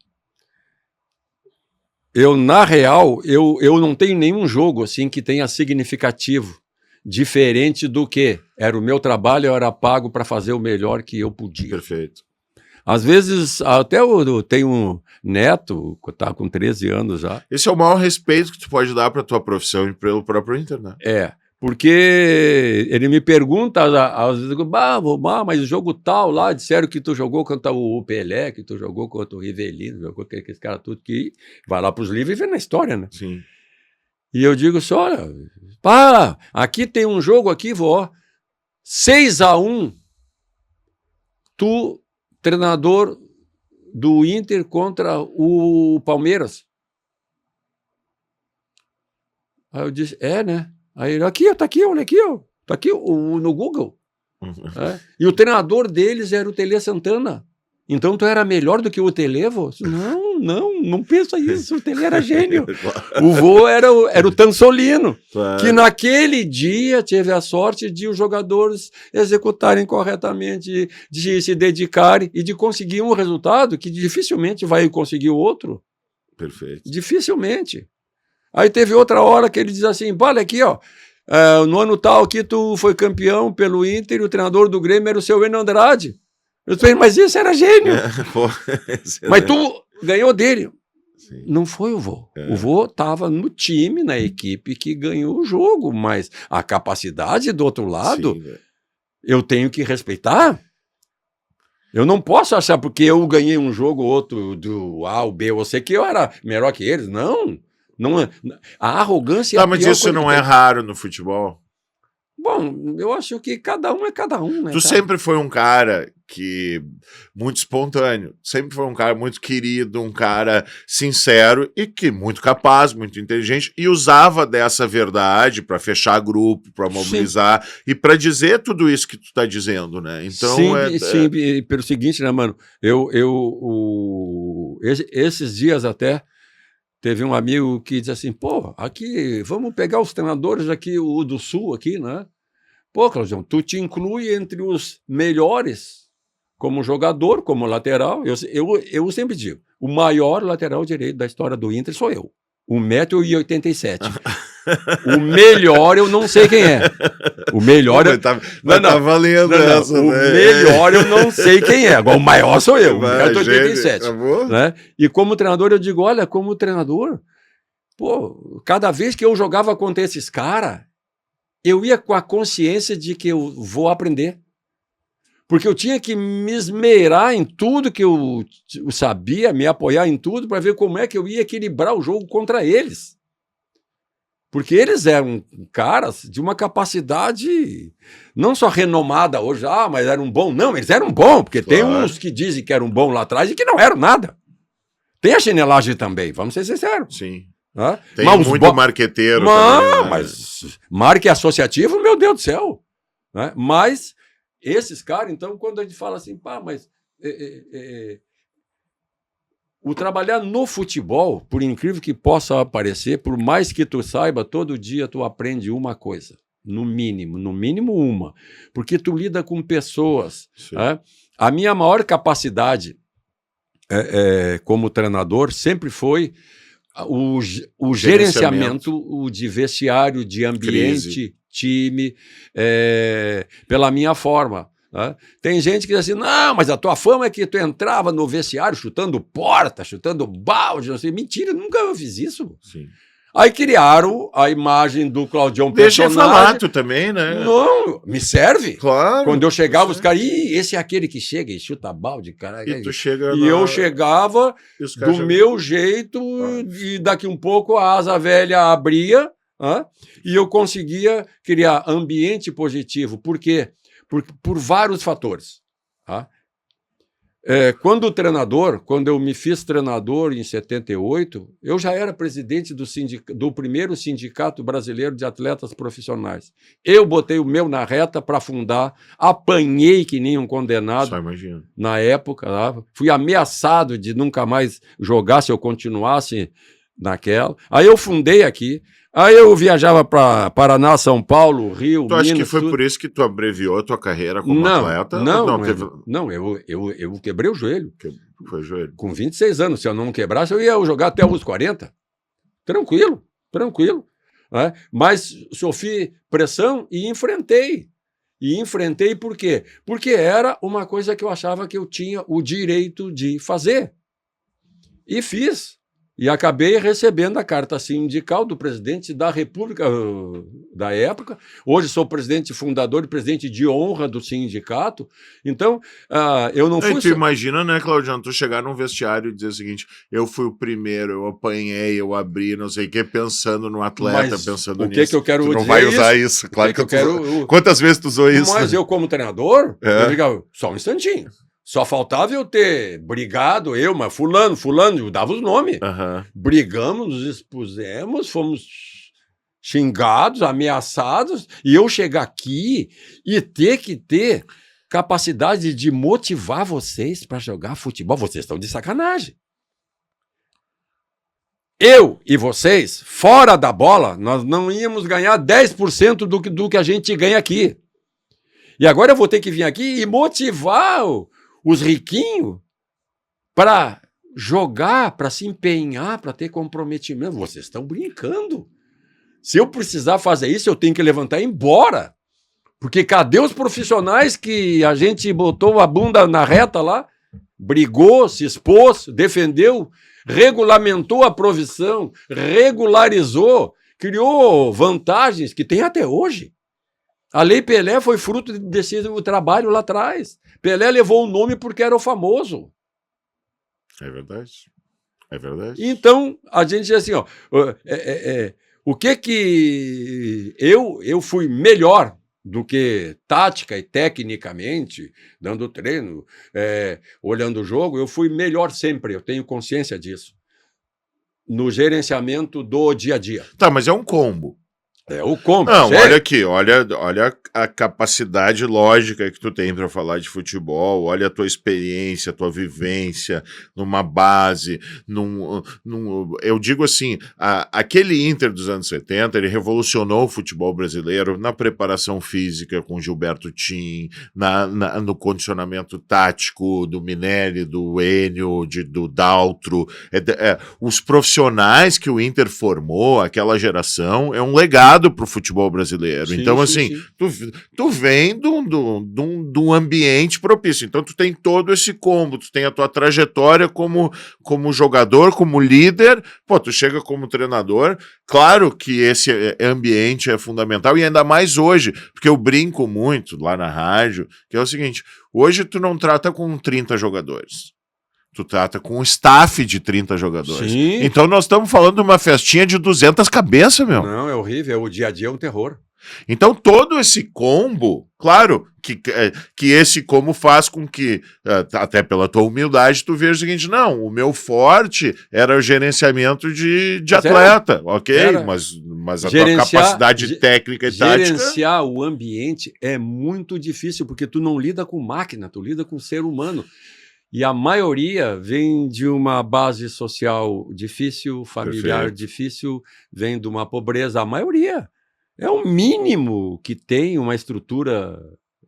na real, eu não tenho nenhum jogo assim que tenha significativo, diferente do que era o meu trabalho, eu era pago para fazer o melhor que eu podia. Perfeito. Às vezes, até eu tenho um neto, que está com 13 anos já. Esse é o maior respeito que tu pode dar para a tua profissão e pelo próprio Inter, né? Porque ele me pergunta, às vezes, mas o jogo tal lá, disseram que tu jogou contra o Pelé, que tu jogou contra o Rivelino, jogou com aqueles caras tudo, que vai lá para os livros e vê na história, né? Sim. E eu digo só, olha, aqui tem um jogo aqui, 6-1, tu, treinador do Inter contra o Palmeiras. Aí eu disse, né? Aí ele, tá aqui no Google. E o treinador deles era o Tele Santana. Então tu era melhor do que o Tele, vô? Não pensa isso, o Tele era gênio. O vô era o Tansolino, que naquele dia teve a sorte de os jogadores executarem corretamente, de se dedicarem e de conseguir um resultado que dificilmente vai conseguir o outro. Perfeito. Dificilmente. Aí teve outra hora que ele diz assim, olha aqui, no ano tal que tu foi campeão pelo Inter e o treinador do Grêmio era o seu Enio Andrade. Eu falei, mas isso era gênio. Mas tu ganhou dele. Sim. Não foi o vô. O vô estava no time, na equipe que ganhou o jogo, mas a capacidade do outro lado, eu tenho que respeitar. Eu não posso achar porque eu ganhei um jogo, outro do A, o B, ou C, que eu era melhor que eles. Não. A arrogância mas isso não é raro no futebol? Bom, eu acho que cada um é cada um, né? Tu sempre foi um cara muito espontâneo, sempre foi um cara muito querido, um cara sincero e que muito capaz, muito inteligente, e usava dessa verdade para fechar grupo, para mobilizar e para dizer tudo isso que tu tá dizendo, né? Então sim, pelo seguinte, né, mano? Esses dias até teve um amigo que disse assim, aqui, vamos pegar os treinadores aqui, o do Sul aqui, né? Claudião, tu te inclui entre os melhores como jogador, como lateral. Eu sempre digo, o maior lateral direito da história do Inter sou eu. 1,87 m. O melhor eu não sei quem é. O melhor... Tá valendo essa, o né? melhor eu não sei quem é. Agora o maior sou eu, 1,87 m. Né? E como treinador eu digo, olha, como treinador, cada vez que eu jogava contra esses caras, eu ia com a consciência de que eu vou aprender. Porque eu tinha que me esmerar em tudo que eu sabia, me apoiar em tudo para ver como é que eu ia equilibrar o jogo contra eles. Porque eles eram caras de uma capacidade não só renomada hoje, mas eram bons. Não, eles eram bons, porque tem uns que dizem que eram bons lá atrás e que não eram nada. Tem a chinelagem também, vamos ser sinceros. Sim. Tem muito marqueteiro também, né? Mas marque associativo, meu Deus do céu. Né? Mas esses caras, então, quando a gente fala assim, mas o trabalhar no futebol, por incrível que possa parecer, por mais que tu saiba, todo dia tu aprende uma coisa, no mínimo uma, porque tu lida com pessoas. Né? A minha maior capacidade como treinador sempre foi o gerenciamento de vestiário, de ambiente, time, pela minha forma. Né? Tem gente que diz assim, não, mas a tua fama é que tu entrava no vestiário chutando porta, chutando balde, não sei. Mentira, nunca fiz isso. Sim. Aí criaram a imagem do Claudião Deixa eu personagem. falar, tu também, né? Não, me serve. Claro. Quando eu chegava, os caras, esse é aquele que chega e chuta balde, cara. E tu chega E eu chegava do já... meu jeito e daqui um pouco a asa velha abria e eu conseguia criar ambiente positivo. Por quê? Por vários fatores. Tá? Quando eu me fiz treinador em 78, eu já era presidente do primeiro sindicato brasileiro de atletas profissionais. Eu botei o meu na reta para fundar, apanhei que nem um condenado. Só imagina. Na época, fui ameaçado de nunca mais jogar se eu continuasse naquela. Aí eu fundei aqui. Aí eu viajava para Paraná, São Paulo, Rio, Tu acha Minas, que foi tudo. por isso que tu abreviou a tua carreira como atleta? Eu quebrei o joelho. Foi o joelho. Com 26 anos, se eu não quebrasse, eu ia jogar até os 40. Tranquilo. Né? Mas sofri pressão e enfrentei. E enfrentei por quê? Porque era uma coisa que eu achava que eu tinha o direito de fazer. E fiz. E acabei recebendo a carta sindical do presidente da República da época. Hoje sou presidente fundador e presidente de honra do sindicato. Então, eu não fui... Tu imagina, né, Claudiano, tu chegar num vestiário e dizer o seguinte, eu fui o primeiro, eu apanhei, eu abri, não sei o quê, pensando no atleta, pensando nisso. O que eu quero dizer? Tu não vai usar isso. Claro que eu quero... Quantas vezes tu usou isso? Mas eu, como treinador, eu digo, só um instantinho. Só faltava eu ter brigado, mas fulano, eu dava os nomes. Brigamos, nos expusemos, fomos xingados, ameaçados, e eu chegar aqui e ter que ter capacidade de motivar vocês para jogar futebol. Vocês estão de sacanagem. Eu e vocês, fora da bola, nós não íamos ganhar 10% do que a gente ganha aqui. E agora eu vou ter que vir aqui e motivar os riquinhos para jogar, para se empenhar, para ter comprometimento. Vocês estão brincando. Se eu precisar fazer isso, eu tenho que levantar e ir embora. Porque cadê os profissionais que a gente botou a bunda na reta lá, brigou, se expôs, defendeu, regulamentou a profissão, regularizou, criou vantagens que tem até hoje. A Lei Pelé foi fruto desse trabalho lá atrás. Pelé levou o nome porque era o famoso. É verdade. É verdade. Então, a gente diz assim, o que eu fui melhor do que tática e tecnicamente, dando treino, olhando o jogo, eu fui melhor sempre, eu tenho consciência disso. No gerenciamento do dia a dia. Tá, mas é um combo. É o combo. Não, olha aqui, olha a capacidade lógica que tu tem para falar de futebol, olha a tua experiência, a tua vivência numa base, eu digo assim, aquele Inter dos anos 70, ele revolucionou o futebol brasileiro na preparação física com Gilberto Tim, no condicionamento tático do Minelli, do Enio, do Daltro, os profissionais que o Inter formou, aquela geração, é um legado para o futebol brasileiro. Sim, então, assim, sim. Tu vem de um ambiente propício. Então, tu tem todo esse combo, tu tem a tua trajetória como jogador, como líder, tu chega como treinador. Claro que esse ambiente é fundamental, e ainda mais hoje, porque eu brinco muito lá na rádio, que é o seguinte, hoje tu não trata com 30 jogadores. Tu trata com um staff de 30 jogadores. Sim. Então nós estamos falando de uma festinha de 200 cabeças, meu. Não, é horrível. O dia a dia é um terror. Então todo esse combo, claro, que esse combo faz com que, até pela tua humildade, tu veja o seguinte, não, o meu forte era o gerenciamento de atleta, ok? Mas a tua capacidade técnica e tática... Gerenciar o ambiente é muito difícil, porque tu não lida com máquina, tu lida com ser humano. E a maioria vem de uma base social difícil, familiar difícil, vem de uma pobreza. A maioria é o mínimo que tem uma estrutura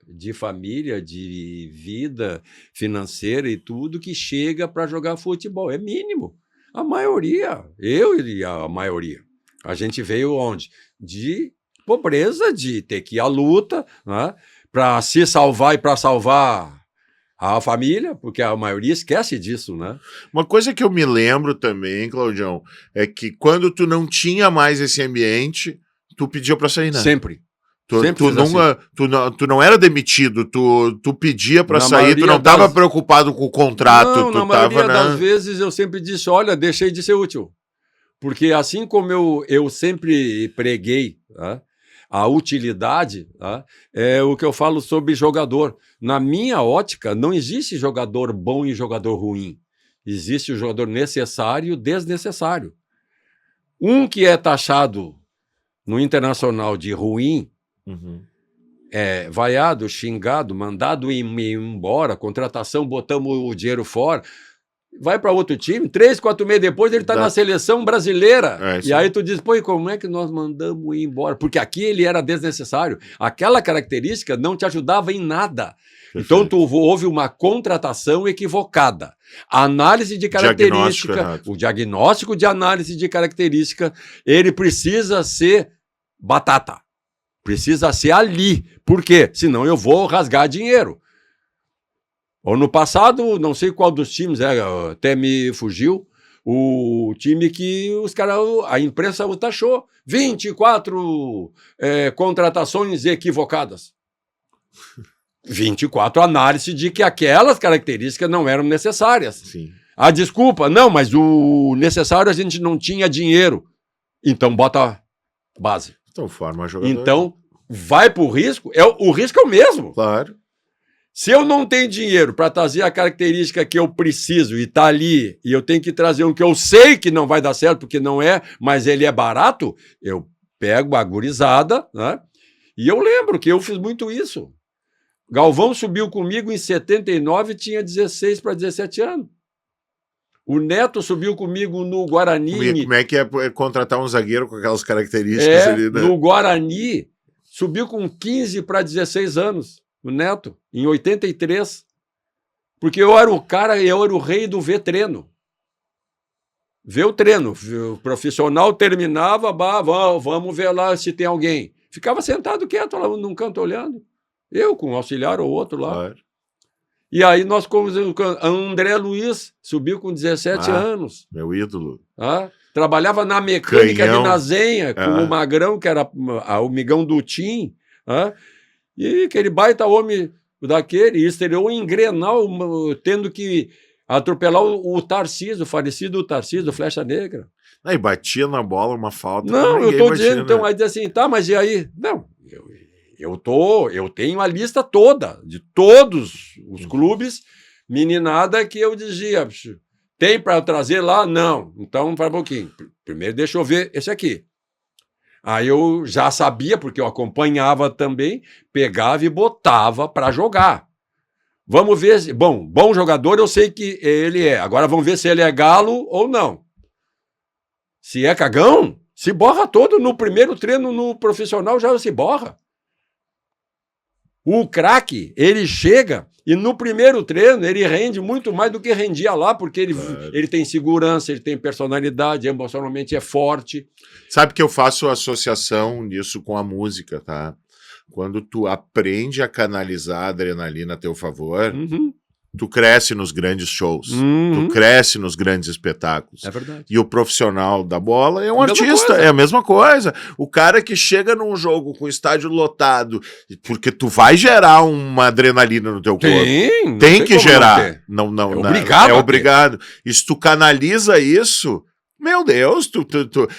de família, de vida financeira e tudo que chega para jogar futebol. É mínimo. A maioria, eu e a maioria. A gente veio onde? De pobreza, de ter que ir à luta, né? para se salvar e para salvar a família, porque a maioria esquece disso, né? Uma coisa que eu me lembro também, Claudião, é que quando tu não tinha mais esse ambiente, tu pedia para sair, né? Sempre. Tu Sempre fiz assim. tu não era demitido, tu pedia para Na sair, tu maioria não estava das- preocupado com o contrato, Não, tu na maioria tava, das né? vezes eu sempre disse, olha, deixei de ser útil. Porque assim como eu sempre preguei, tá, a utilidade, tá, é o que eu falo sobre jogador. Na minha ótica, não existe jogador bom e jogador ruim. Existe o jogador necessário e desnecessário. Um que é taxado no internacional de ruim, Uhum. vaiado, xingado, mandado embora, contratação, botamos o dinheiro fora, vai para outro time, 3, 4 meses depois ele está na seleção brasileira. Isso E aí tu diz, pô, e como é que nós mandamos ir embora? Porque aqui ele era desnecessário. Aquela característica não te ajudava em nada. Então houve uma contratação equivocada. A análise de característica, o diagnóstico de análise de característica, ele precisa ser batata. Precisa ser ali. Por quê? Senão eu vou rasgar dinheiro. Ou no passado, não sei qual dos times, até me fugiu, o time que os caras, a imprensa o taxou. 24 contratações equivocadas. 24 análises de que aquelas características não eram necessárias. Sim. Ah, desculpa, não, mas o necessário a gente não tinha dinheiro. Então bota base. Então forma jogador. Então vai pro risco, o risco é o mesmo. Claro. Se eu não tenho dinheiro para trazer a característica que eu preciso e tá ali, e eu tenho que trazer um que eu sei que não vai dar certo, porque não é, mas ele é barato, eu pego a gurizada, né? E eu lembro que eu fiz muito isso. Galvão subiu comigo em 79 e tinha 16 para 17 anos. O Neto subiu comigo no Guarani. Como é que é contratar um zagueiro com aquelas características ali, né? No Guarani, subiu com 15 para 16 anos, o Neto, em 83. Porque eu era o rei do ver treino. Ver o treino. O profissional terminava, vamos ver lá se tem alguém. Ficava sentado quieto lá num canto olhando. Eu com um auxiliar ou outro lá. Claro. E aí nós André Luiz subiu com 17 anos. Meu ídolo. Trabalhava na mecânica Canhão. de Nazenha, com o Magrão, que era o migão do Tim. E aquele baita homem daquele, e estreou em Grenal, tendo que atropelar o Tarcísio, o falecido Tarcísio, Flecha Negra. E batia na bola uma falta. Não, eu estou dizendo, então, aí diz assim, tá, mas e aí? Não, eu tenho a lista toda de todos os clubes, meninada, que eu dizia, tem para trazer lá? Não. Então, para um pouquinho. Primeiro deixa eu ver esse aqui. Aí eu já sabia, porque eu acompanhava também, pegava e botava para jogar. Vamos ver, bom jogador eu sei que ele é, agora vamos ver se ele é galo ou não. Se é cagão, se borra todo no primeiro treino no profissional, já se borra. O craque, ele chega e no primeiro treino ele rende muito mais do que rendia lá, porque ele tem segurança, ele tem personalidade, emocionalmente é forte. Sabe que eu faço associação nisso com a música, tá? Quando tu aprende a canalizar a adrenalina a teu favor, tu cresce nos grandes shows, tu cresce nos grandes espetáculos. É verdade. E o profissional da bola é um artista, é a mesma coisa. O cara que chega num jogo com o estádio lotado, porque tu vai gerar uma adrenalina no teu corpo. Tem que gerar. Não, é obrigado. É obrigado. E se tu canaliza isso, meu Deus,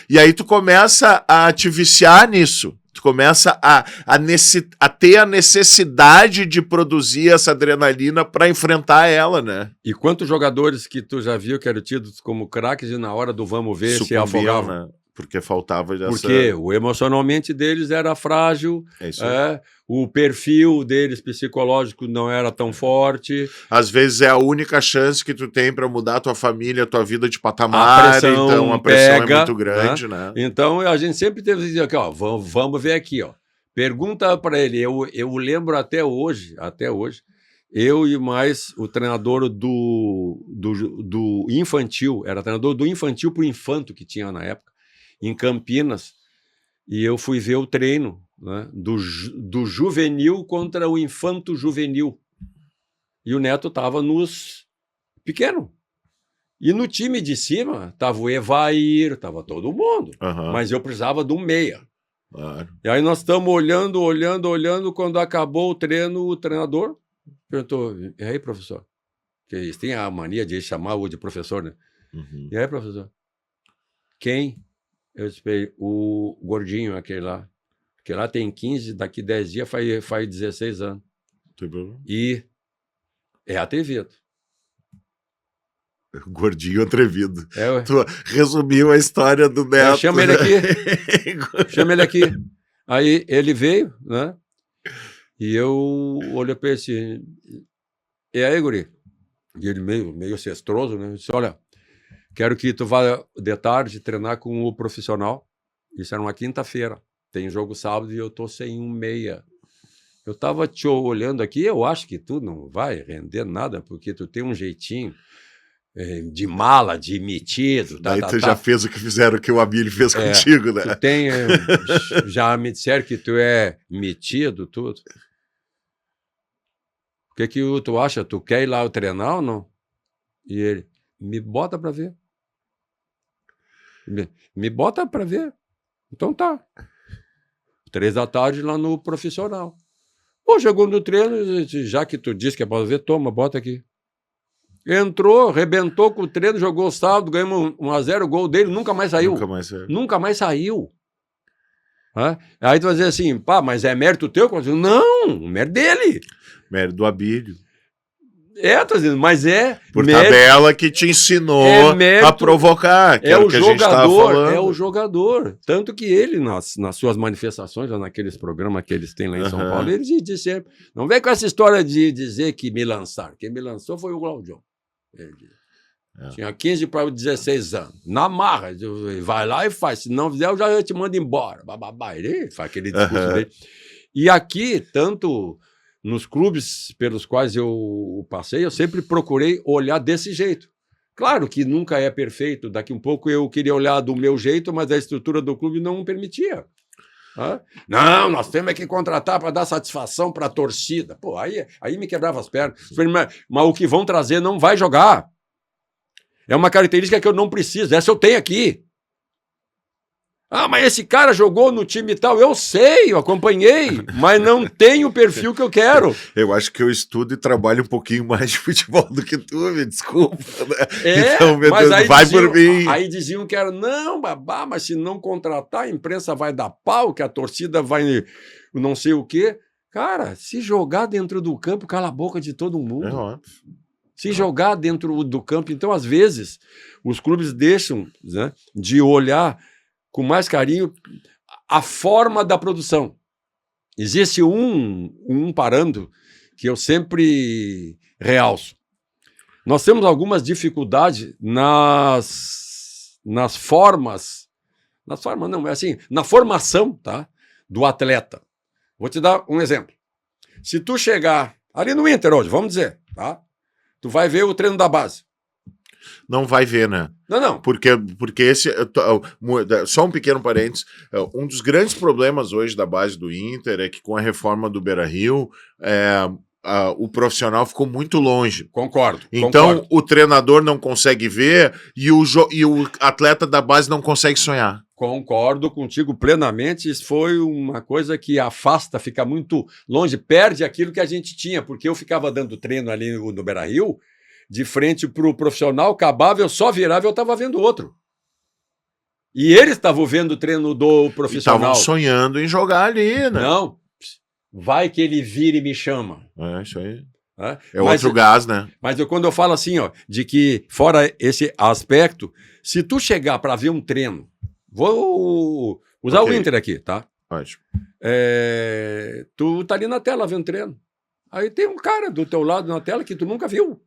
e aí tu começa a te viciar nisso. Tu começa a ter a necessidade de produzir essa adrenalina para enfrentar ela, né? E quantos jogadores que tu já viu que eram tidos como craques e na hora do vamos ver se afogavam? Né? Porque faltava dessa... Porque o emocionalmente deles era frágil, o perfil deles psicológico não era tão forte. Às vezes é a única chance que tu tem para mudar a tua família, a tua vida de patamar, então a pressão é muito grande, né? Então a gente sempre teve que dizer aqui, ó, vamos ver aqui, ó. Pergunta para ele, eu lembro até hoje, eu e mais o treinador do infantil, era treinador do infantil pro infanto que tinha na época, em Campinas, e eu fui ver o treino né, do juvenil contra o infanto juvenil. E o Neto estava nos pequenos. E no time de cima estava o Evair, estava todo mundo. Mas eu precisava de um meia. Claro. E aí nós estamos olhando. Quando acabou o treino, o treinador perguntou: e aí, professor? Porque eles têm a mania de chamar o de professor, né? E aí, professor? Quem? Eu disse: o gordinho, aquele lá. Porque lá tem 15, daqui 10 dias faz 16 anos. E é atrevido. Gordinho atrevido. É, tu resumiu a história do Neto. Chama ele aqui. Chama ele aqui. Aí ele veio, né? E eu olhei para ele assim: e aí, guri? E ele meio cestroso, né? Eu disse: olha, quero que tu vá de tarde treinar com o profissional. Isso era uma quinta-feira. Tem jogo sábado e eu tô sem um meia. Eu tava te olhando aqui, eu acho que tu não vai render nada, porque tu tem um jeitinho de mala, de metido. Daí tu já fez o que fizeram, que o Abílio fez contigo, né? Tu tem, já me disseram que tu é metido, tudo. O que tu acha? Tu quer ir lá treinar ou não? E ele: me bota pra ver. Me bota pra ver. Então tá. 3 da tarde lá no profissional. Pô, chegou no treino, já que tu disse que é pra ver, toma, bota aqui. Entrou, arrebentou com o treino, jogou o sábado, ganhamos 1-0, o gol dele nunca mais saiu. Nunca mais saiu. Aí tu vai dizer assim: pá, mas é mérito teu? Não, mérito dele. Mérito do Abílio. Tô dizendo, mas por mérito, tabela que te ensinou a provocar, que era o que a gente estava falando. É o jogador. Tanto que ele, nas suas manifestações, naqueles programas que eles têm lá em São Paulo, ele disse sempre: não vem com essa história de dizer que me lançaram. Quem me lançou foi o Claudião. Tinha 15 para 16 anos. Na marra, vai lá e faz. Se não fizer, eu já te mando embora. Bababá. Ele faz aquele discurso dele. E aqui, tanto nos clubes pelos quais eu passei, eu sempre procurei olhar desse jeito. Claro que nunca é perfeito. Daqui um pouco eu queria olhar do meu jeito, mas a estrutura do clube não permitia. Não, nós temos que contratar para dar satisfação para a torcida. Pô, aí me quebrava as pernas. Mas o que vão trazer não vai jogar. É uma característica que eu não preciso. Essa eu tenho aqui. Mas esse cara jogou no time tal. Eu sei, eu acompanhei, mas não tem o perfil que eu quero. Eu acho que eu estudo e trabalho um pouquinho mais de futebol do que tu, me desculpa. Né? Então, meu Deus, vai por mim. Aí diziam que era: não, babá, mas se não contratar, a imprensa vai dar pau, que a torcida vai não sei o quê. Cara, se jogar dentro do campo, cala a boca de todo mundo. É óbvio. Se jogar dentro do campo, então, às vezes, os clubes deixam, né, de olhar com mais carinho a forma da produção. Existe um parâmetro que eu sempre realço. Nós temos algumas dificuldades nas formas, não, é assim, na formação, tá, do atleta. Vou te dar um exemplo. Se tu chegar ali no Inter hoje, vamos dizer, tá? Tu vai ver o treino da base. Não vai ver, né? Não. Porque esse... Só um pequeno parênteses. Um dos grandes problemas hoje da base do Inter é que com a reforma do Beira-Rio, o profissional ficou muito longe. Concordo. Então, o treinador não consegue ver e o atleta da base não consegue sonhar. Concordo contigo plenamente. Isso foi uma coisa que afasta, fica muito longe, perde aquilo que a gente tinha, porque eu ficava dando treino ali no Beira-Rio, de frente para o profissional, acabava, eu só virava e eu estava vendo outro. E eles estavam vendo o treino do profissional. Estavam sonhando em jogar ali, né? Não, vai que ele vira e me chama. É, isso aí. É outro gás, né? Mas quando eu falo assim, de que fora esse aspecto, se tu chegar para ver um treino, vou usar o Inter aqui, tá? Ótimo. Tu tá ali na tela vendo treino. Aí tem um cara do teu lado na tela que tu nunca viu.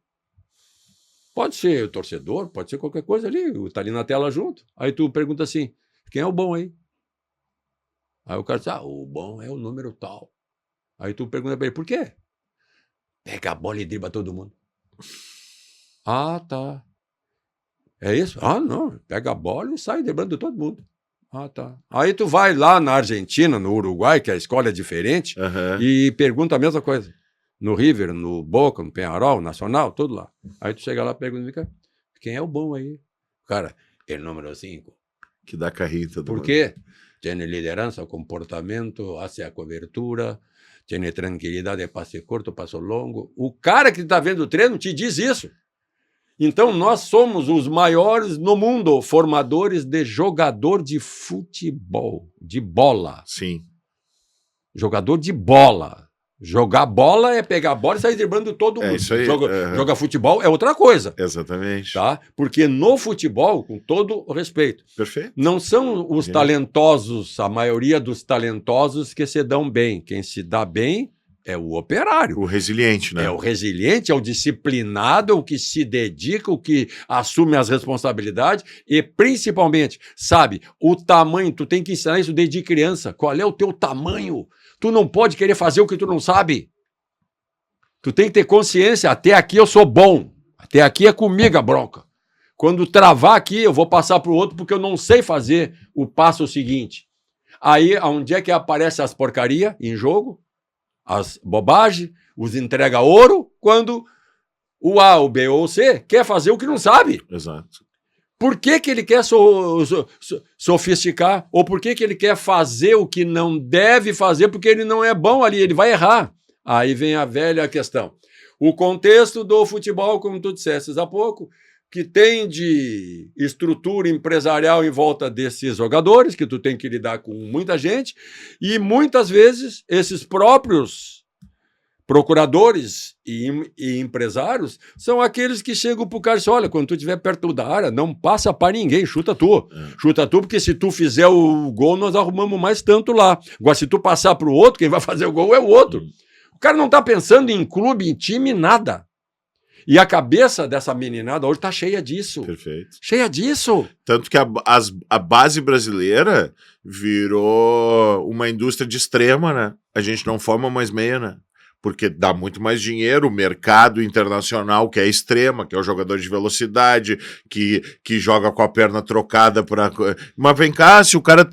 Pode ser torcedor, pode ser qualquer coisa ali, tá ali na tela junto. Aí tu pergunta assim: quem é o bom aí? Aí o cara diz: o bom é o número tal. Aí tu pergunta pra ele: por quê? Pega a bola e dribla todo mundo. Tá. É isso? Não. Pega a bola e sai driblando todo mundo. Ah, tá. Aí tu vai lá na Argentina, no Uruguai, que a escola é diferente, e pergunta a mesma coisa. No River, no Boca, no Peñarol, Nacional, tudo lá. Aí tu chega lá e pergunta, quem é o bom aí? Cara, el número 5. Que dá carrinho todo ¿Por mundo. quê? Tem liderança, comportamento, hace a cobertura, tem tranquilidade, passe curto, passo longo. O cara que está vendo o treino te diz isso. Então, nós somos os maiores no mundo formadores de jogador de futebol, de bola. Sim. Jogador de bola. Jogar bola é pegar a bola e sair driblando todo mundo. Isso aí. Jogar futebol é outra coisa. Exatamente. Tá? Porque no futebol, com todo o respeito, Perfeito. não são os talentosos, a maioria dos talentosos que se dão bem. Quem se dá bem é o operário. O resiliente, né? É o resiliente, é o disciplinado, é o que se dedica, o que assume as responsabilidades e, principalmente, sabe, o tamanho, tu tem que ensinar isso desde criança. Qual é o teu tamanho? Tu não pode querer fazer o que tu não sabe. Tu tem que ter consciência, até aqui eu sou bom, até aqui é comigo a bronca. Quando travar aqui, eu vou passar para o outro porque eu não sei fazer o passo seguinte. Aí, onde é que aparecem as porcarias em jogo? As bobagens, os entrega ouro, quando o A, o B ou o C quer fazer o que não sabe. Exato. Por que ele quer sofisticar? Ou por que ele quer fazer o que não deve fazer? Porque ele não é bom ali, ele vai errar. Aí vem a velha questão. O contexto do futebol, como tu disseste há pouco, que tem de estrutura empresarial em volta desses jogadores, que tu tem que lidar com muita gente, e muitas vezes esses próprios procuradores e empresários são aqueles que chegam pro cara e dizem, olha, quando tu estiver perto da área, não passa para ninguém, chuta tu. Chuta tu, porque se tu fizer o gol, nós arrumamos mais tanto lá. Agora, se tu passar pro outro, quem vai fazer o gol é o outro. O cara não tá pensando em clube, em time, nada. E a cabeça dessa meninada hoje tá cheia disso. Perfeito. Cheia disso. Tanto que a base brasileira virou uma indústria de extrema, né? A gente não forma mais meia, né? Porque dá muito mais dinheiro, o mercado internacional, que é extrema, que é o jogador de velocidade, que joga com a perna trocada para. Mas vem cá, se o cara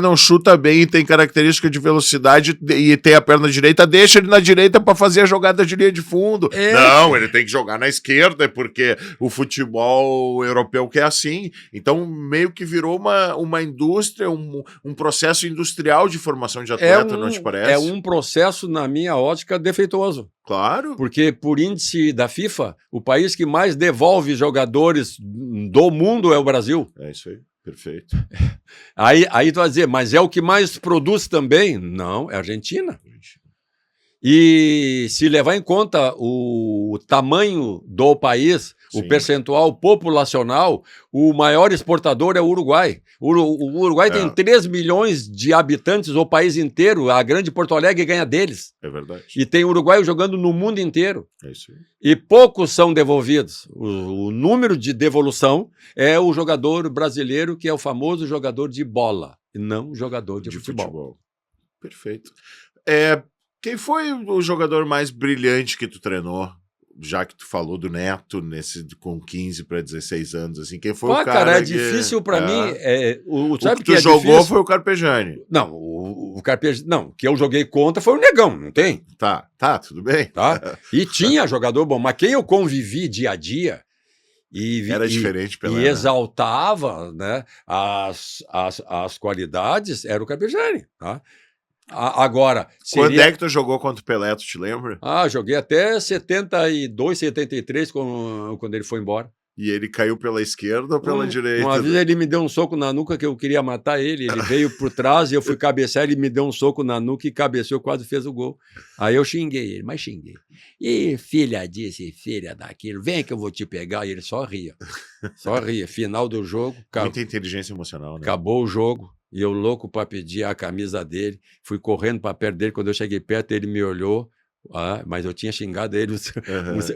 não chuta bem e tem característica de velocidade e tem a perna direita, deixa ele na direita para fazer a jogada de linha de fundo. Não, ele tem que jogar na esquerda, porque o futebol europeu que é assim. Então, meio que virou uma indústria, um processo industrial de formação de atleta, não te parece? É um processo, na minha ótica, defeituoso. Claro. Porque, por índice da FIFA, o país que mais devolve jogadores do mundo é o Brasil. É isso aí, perfeito. Aí tu vai dizer, mas é o que mais produz também? Não, é a Argentina. E se levar em conta o tamanho do país, Sim. o percentual populacional, o maior exportador é o Uruguai. O Uruguai tem 3 milhões de habitantes, o país inteiro, a grande Porto Alegre ganha deles. É verdade. E tem uruguaio jogando no mundo inteiro. É isso aí. E poucos são devolvidos. O número de devolução é o jogador brasileiro, que é o famoso jogador de bola, e não jogador de futebol. Perfeito. Quem foi o jogador mais brilhante que tu treinou? Já que tu falou do Neto, com 15 para 16 anos, assim, quem foi o cara? Cara, é difícil para mim. Sabe o que tu jogou difícil? Foi o Carpegiani. Não, o Carpegiani. Não, que eu joguei contra foi o Negão, não tem? Tá, tudo bem. Tá? E tinha jogador bom, mas quem eu convivi dia a dia. Era diferente pela. E exaltava, né, as qualidades, era o Carpegiani, tá? Agora, quando é que tu jogou contra o Pelé, tu te lembra? Joguei até 72, 73, quando ele foi embora. E ele caiu pela esquerda ou pela direita? Uma vez ele me deu um soco na nuca que eu queria matar ele. Ele veio por trás e eu fui cabecear, ele me deu um soco na nuca e cabeceou, quase fez o gol. Aí eu xinguei ele, mas xinguei. E filha disso e filha daquilo, vem que eu vou te pegar. E ele só ria. Só ria. Final do jogo. Muita inteligência emocional, né? Acabou o jogo. E eu louco para pedir a camisa dele. Fui correndo para perto dele. Quando eu cheguei perto, ele me olhou. Mas eu tinha xingado ele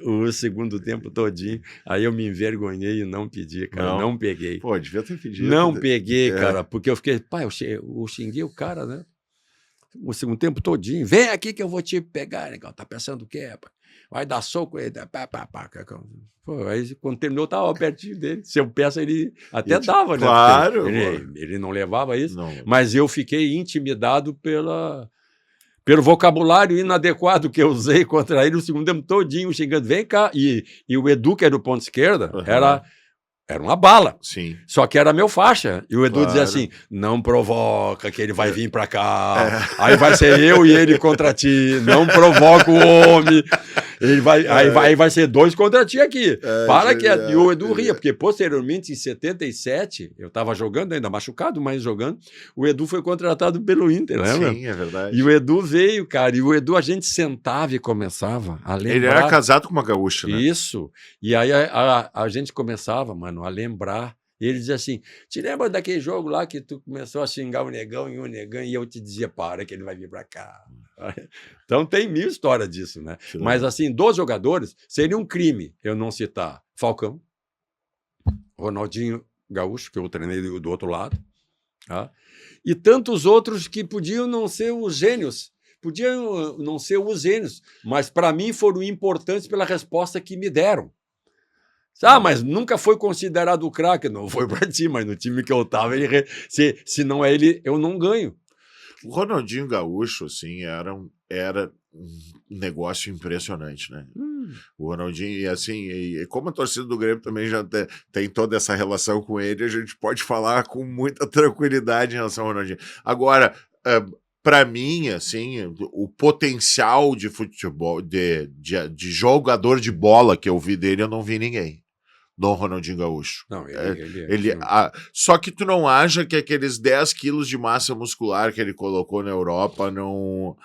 o segundo tempo todinho. Aí eu me envergonhei e não pedi, cara. Não peguei. Pô, devia ter pedido. Não peguei, cara, porque eu fiquei... eu xinguei o cara, né? o segundo tempo todinho. Vem aqui que eu vou te pegar, legal. Tá pensando o quê, rapaz? Vai dar soco, pá. Pô, aí quando terminou, eu tava pertinho dele. Se eu peço, ele até dava, né? Claro. Ele não levava isso, Não. mas eu fiquei intimidado pelo vocabulário inadequado que eu usei contra ele o segundo tempo todinho, xingando, vem cá. E o Edu, que era do ponto esquerda, era uma bala. Sim. Só que era meu faixa. E o Edu Claro. dizia assim, não provoca que ele vai vir pra cá. Aí vai ser eu e ele contra ti. Não provoca o homem. Aí vai ser 2 contra ti aqui. Para que... E o Edu ria, porque posteriormente, em 77, eu estava jogando ainda, machucado, mas jogando, o Edu foi contratado pelo Inter, lembra? Sim, é verdade. E o Edu veio, cara, e o Edu a gente sentava e começava a lembrar. Ele era casado com uma gaúcha, né? Isso. E aí a gente começava, mano, a lembrar. E ele dizia assim, te lembra daquele jogo lá que tu começou a xingar o Negão e eu te dizia, para que ele vai vir pra cá. Então tem 1000 histórias disso, né? Mas assim, dos jogadores, seria um crime eu não citar Falcão, Ronaldinho Gaúcho, que eu treinei do outro lado, tá? E tantos outros que podiam não ser os gênios, mas para mim foram importantes pela resposta que me deram. Mas nunca foi considerado o craque, não foi para ti, mas no time que eu estava, se não é ele, eu não ganho. O Ronaldinho Gaúcho, assim, era um negócio impressionante, né? O Ronaldinho, e assim, e como a torcida do Grêmio também já tem toda essa relação com ele, a gente pode falar com muita tranquilidade em relação ao Ronaldinho. Agora, para mim, assim, o potencial de futebol, de jogador de bola que eu vi dele, eu não vi ninguém. No Ronaldinho Gaúcho. Não, só que tu não acha que aqueles 10 quilos de massa muscular que ele colocou na Europa não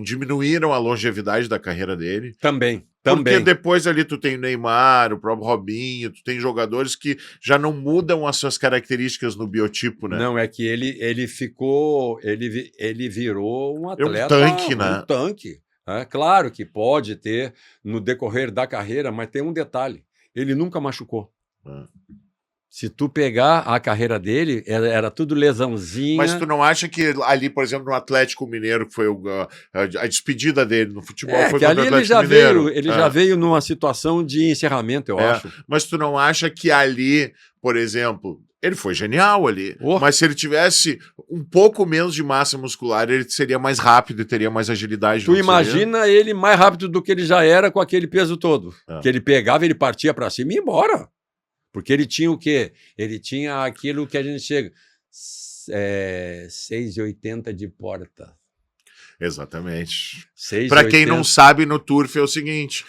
diminuíram a longevidade da carreira dele? Também. Porque depois ali tu tem o Neymar, o próprio Robinho, tu tem jogadores que já não mudam as suas características no biotipo, né? Não, é que ele virou um atleta. É um tanque, né? Um tanque. Claro que pode ter no decorrer da carreira, mas tem um detalhe. Ele nunca machucou. Se tu pegar a carreira dele, era tudo lesãozinha. Mas tu não acha que ali, por exemplo, no Atlético Mineiro, que foi a despedida dele no futebol, foi que ali ele já Mineiro. Já veio numa situação de encerramento, eu acho. Mas tu não acha que ali, por exemplo, ele foi genial ali, mas se ele tivesse um pouco menos de massa muscular, ele seria mais rápido e teria mais agilidade. Tu imagina ele mais rápido do que ele já era com aquele peso todo. Que ele pegava, ele partia para cima e ia embora. Porque ele tinha o quê? Ele tinha aquilo que a gente chega... 6,80 de porta. Exatamente. Para quem não sabe, no Turf é o seguinte,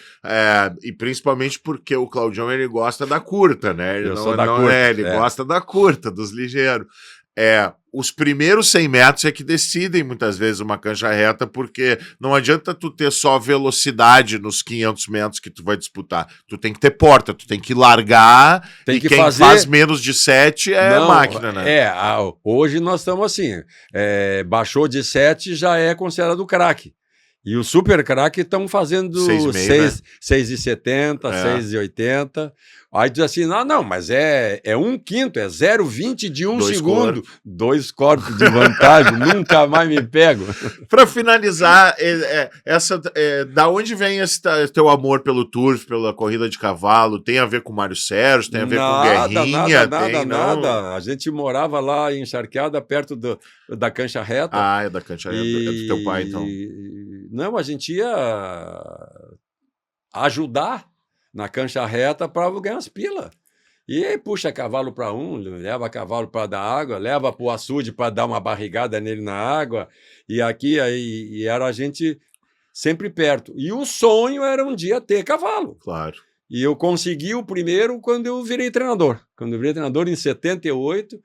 e principalmente porque o Claudião ele gosta da curta, né? Ele gosta da curta, dos ligeiros. Os primeiros 100 metros é que decidem muitas vezes uma cancha reta, porque não adianta tu ter só velocidade nos 500 metros que tu vai disputar. Tu tem que ter porta, tu tem que largar, quem faz menos de 7 máquina, né? Hoje nós estamos assim, baixou de 7 já é considerado craque. E o super craque estão fazendo 6,70, 6,80. Aí diz assim, não, mas é 1/5, é 0,20 de 1 segundo. 2 corpos de vantagem, nunca mais me pego. Para finalizar, da onde vem esse teu amor pelo Turf, pela corrida de cavalo? Tem a ver com o Mário Sérgio? Tem a ver com Guerrinha? Nada. A gente morava lá em Encharqueada, perto da cancha reta. É da cancha reta, é do teu pai, então. Não, a gente ia ajudar na cancha reta para ganhar as pilas. E aí puxa cavalo para leva cavalo para dar água, leva para o açude para dar uma barrigada nele na água. E aqui e era a gente sempre perto. E o sonho era um dia ter cavalo. Claro. E eu consegui o primeiro quando eu virei treinador. Quando eu virei treinador em 78,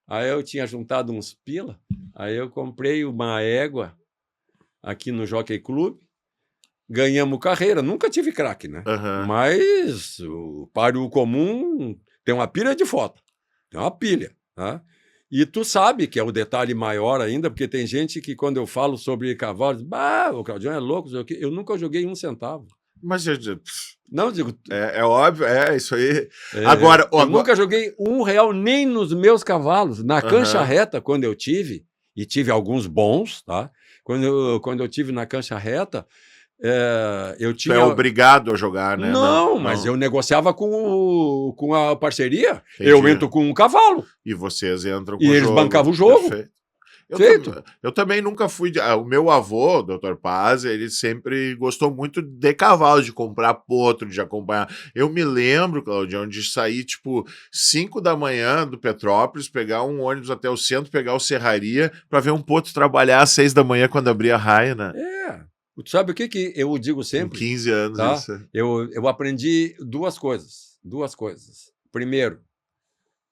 aí eu tinha juntado uns pila, aí eu comprei uma égua aqui no Jockey Club, ganhamos carreira, nunca tive craque, né? Mas para o comum tem uma pilha de foto, tem uma pilha, tá? E tu sabe que é o detalhe maior ainda, porque tem gente que quando eu falo sobre cavalos, o Claudião é louco, eu nunca joguei 1 centavo. Mas não, digo... É óbvio, isso aí. Agora, eu nunca joguei R$1 nem nos meus cavalos. Na cancha reta, quando eu tive, e tive alguns bons, tá? Quando eu tive na cancha reta, eu Tu é tinha... obrigado a jogar, né? Não, mas eu negociava com a parceria. Entendi. Eu entro com um cavalo. E vocês entram com E o eles jogo. bancavam o jogo. Perfeito. Feito. Eu também nunca fui. O meu avô, Dr. Paz, ele sempre gostou muito de cavalo, de comprar potro, de acompanhar. Eu me lembro, Claudião, de sair tipo 5 da manhã do Petrópolis, pegar um ônibus até o centro, pegar o Serraria, para ver um potro trabalhar às 6 da manhã quando abria a raia, né? Tu sabe o que eu digo Com sempre? 15 anos, Tá? isso. Eu aprendi duas coisas. Primeiro,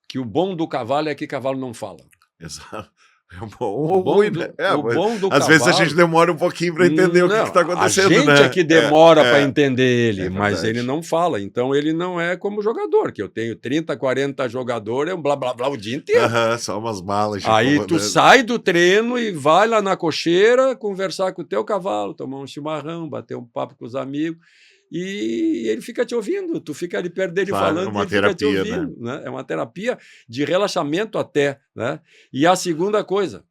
que o bom do cavalo é que cavalo não fala. Exato. É um bom ou ruim, né? O bom do às cavalo... vezes a gente demora um pouquinho para entender o que está acontecendo, né? A gente né? é que demora para entender ele, mas verdade. ele não fala. Então ele não é como jogador, que eu tenho 30, 40 jogadores, é um blá blá blá o dia inteiro. Só umas malas. Aí tu sai do treino e vai lá na cocheira conversar com o teu cavalo, tomar um chimarrão, bater um papo com os amigos. E ele fica te ouvindo, tu fica ali perto dele falando uma e ele fica te terapia, ouvindo. Né? É uma terapia de relaxamento até. Né? E a segunda coisa,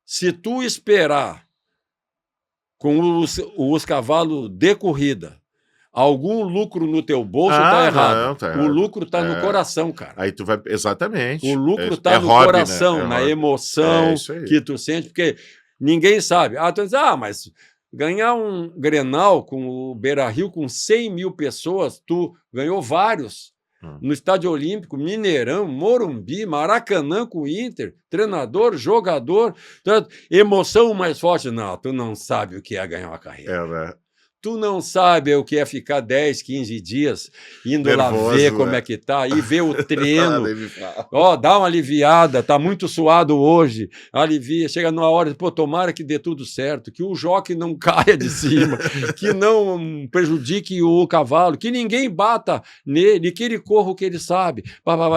se tu esperar com os cavalos de corrida algum lucro no teu bolso, tá errado. Não, tá o lucro tá no coração, cara. Aí tu vai... Exatamente. O lucro tá no hobby, coração, né? na emoção que tu sente, porque ninguém sabe. Tu diz, mas ganhar um Grenal com o Beira-Rio com 100 mil pessoas, tu ganhou vários. No Estádio Olímpico, Mineirão, Morumbi, Maracanã com o Inter, treinador, jogador, emoção mais forte. Não, tu não sabe o que é ganhar uma carreira. Né? Tu não sabe o que é ficar 10, 15 dias indo nervoso, lá ver como é que tá, e ver o treino. Dá uma aliviada, tá muito suado hoje, alivia, chega numa hora, tomara que dê tudo certo, que o jockey não caia de cima, que não prejudique o cavalo, que ninguém bata nele, que ele corra o que ele sabe.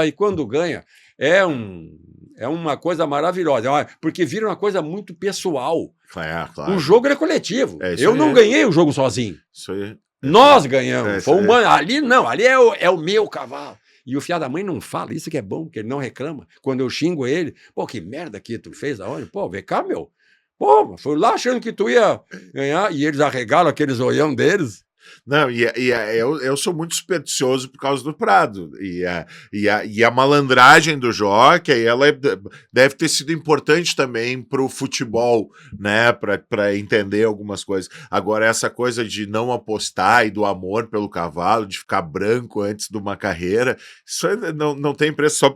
E quando ganha, é uma coisa maravilhosa, porque vira uma coisa muito pessoal. Claro. O jogo é coletivo. Eu aí. não ganhei o jogo sozinho. Isso aí. Nós ganhamos. Ali não, ali é o meu cavalo. E o fiado da mãe não fala, isso que é bom, que ele não reclama. Quando eu xingo ele, que merda que tu fez aonde? Vem cá, meu. Fui lá achando que tu ia ganhar, e eles arregalam aqueles olhão deles. Não, eu sou muito supersticioso por causa do Prado. E a malandragem do jockey, ela deve ter sido importante também para o futebol, né? Para entender algumas coisas. Agora, essa coisa de não apostar e do amor pelo cavalo, de ficar branco antes de uma carreira, isso não tem preço.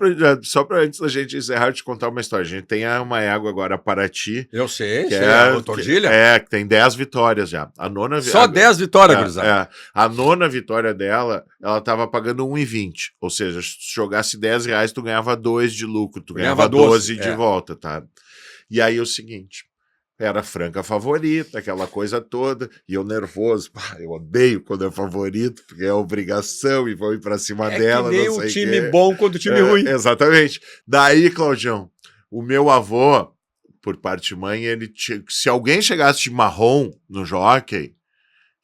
Só para antes da gente encerrar, te contar uma história. A gente tem uma égua agora para ti. Eu sei, que a Tordilha. Que tem 10 vitórias já. A nona Só 10 vitórias, gurizada. A nona vitória dela, ela estava pagando 1,20. Ou seja, se tu jogasse R$10, tu ganhava 2 de lucro. Tu ganhava 12 de volta, tá? E aí o seguinte, era a franca favorita, aquela coisa toda, e eu nervoso. Eu odeio quando é favorito, porque é obrigação e vão ir pra cima dela. Que nem o time bom contra o time ruim. Exatamente. Daí, Claudião, o meu avô, por parte de mãe, se alguém chegasse de marrom no jockey,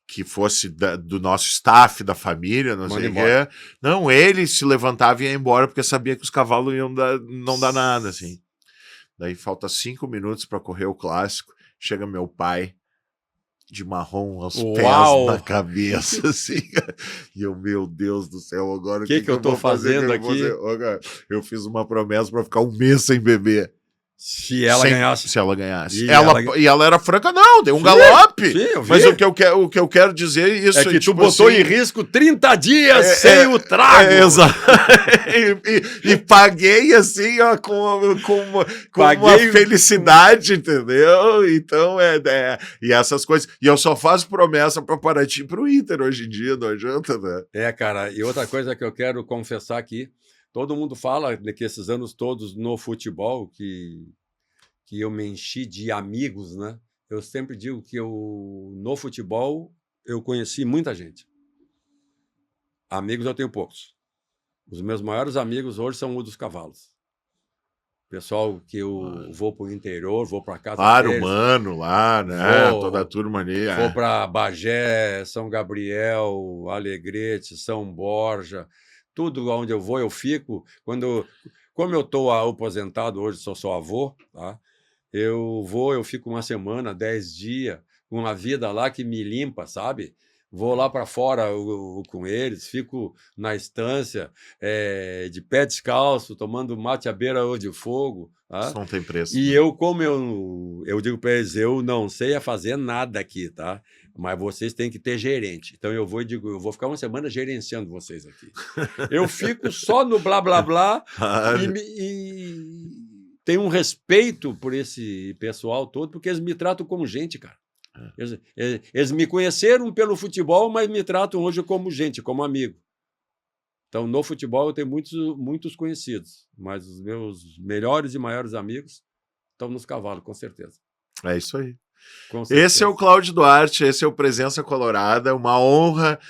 que fosse do nosso staff, da família, não sei o quê. Não, ele se levantava e ia embora, porque sabia que os cavalos não dar nada, assim. Daí falta 5 minutos para correr o clássico, chega meu pai, de marrom aos pés na cabeça, assim. E eu, meu Deus do céu, agora o que eu tô fazendo aqui? Eu fiz uma promessa para ficar 1 mês sem beber. Se ela ganhasse. Se ela ganhasse. E ela era franca, não, deu um galope. Sim, eu vi. Mas o que eu quero dizer é isso. É que tu botou em risco 30 dias sem o trago. Exato. e paguei assim, ó, com uma felicidade, entendeu? Então, e essas coisas. E eu só faço promessa para Paraty e pro Inter hoje em dia, não adianta, né? Cara, e outra coisa que eu quero confessar aqui, todo mundo fala que esses anos todos no futebol, que eu me enchi de amigos, né? Eu sempre digo que no futebol eu conheci muita gente. Amigos eu tenho poucos. Os meus maiores amigos hoje são os dos cavalos. Pessoal que eu vou para o interior, vou para casa Claro, deles, mano, lá, né? Toda a turma ali. Vou para Bagé, São Gabriel, Alegrete, São Borja. Tudo onde eu vou, eu fico. Como eu estou aposentado hoje, sou avô, tá? eu fico uma semana, 10 dias, com uma vida lá que me limpa, sabe? Vou lá para fora com eles, fico na estância, de pé descalço, tomando mate à beira ou de fogo. Tá? Isso não tem preço. E Né? como eu digo para eles, eu não sei fazer nada aqui, tá? Mas vocês têm que ter gerente. Então eu vou e digo, eu vou ficar uma semana gerenciando vocês aqui. Eu fico só no blá blá blá e tenho um respeito por esse pessoal todo, porque eles me tratam como gente, cara. Eles me conheceram pelo futebol, mas me tratam hoje como gente, como amigo. Então, no futebol, eu tenho muitos conhecidos, mas os meus melhores e maiores amigos estão nos cavalos, com certeza. É isso aí. Com certeza. Esse é o Cláudio Duarte, esse é o Presença Colorada, uma honra.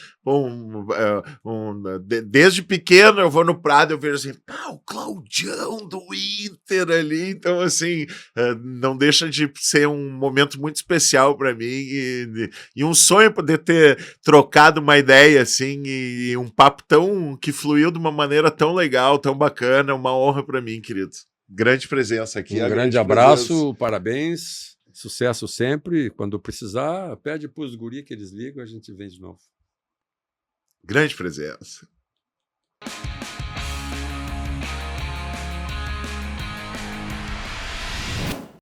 Desde pequeno eu vou no Prado, eu vejo assim, o Claudião do Inter ali, então assim, não deixa de ser um momento muito especial para mim e um sonho poder ter trocado uma ideia assim e um papo que fluiu de uma maneira tão legal, tão bacana, uma honra para mim, querido. Grande presença aqui. Um grande abraço, parabéns. Sucesso sempre. Quando precisar, pede para os guri que eles ligam, a gente vem de novo. Grande presença.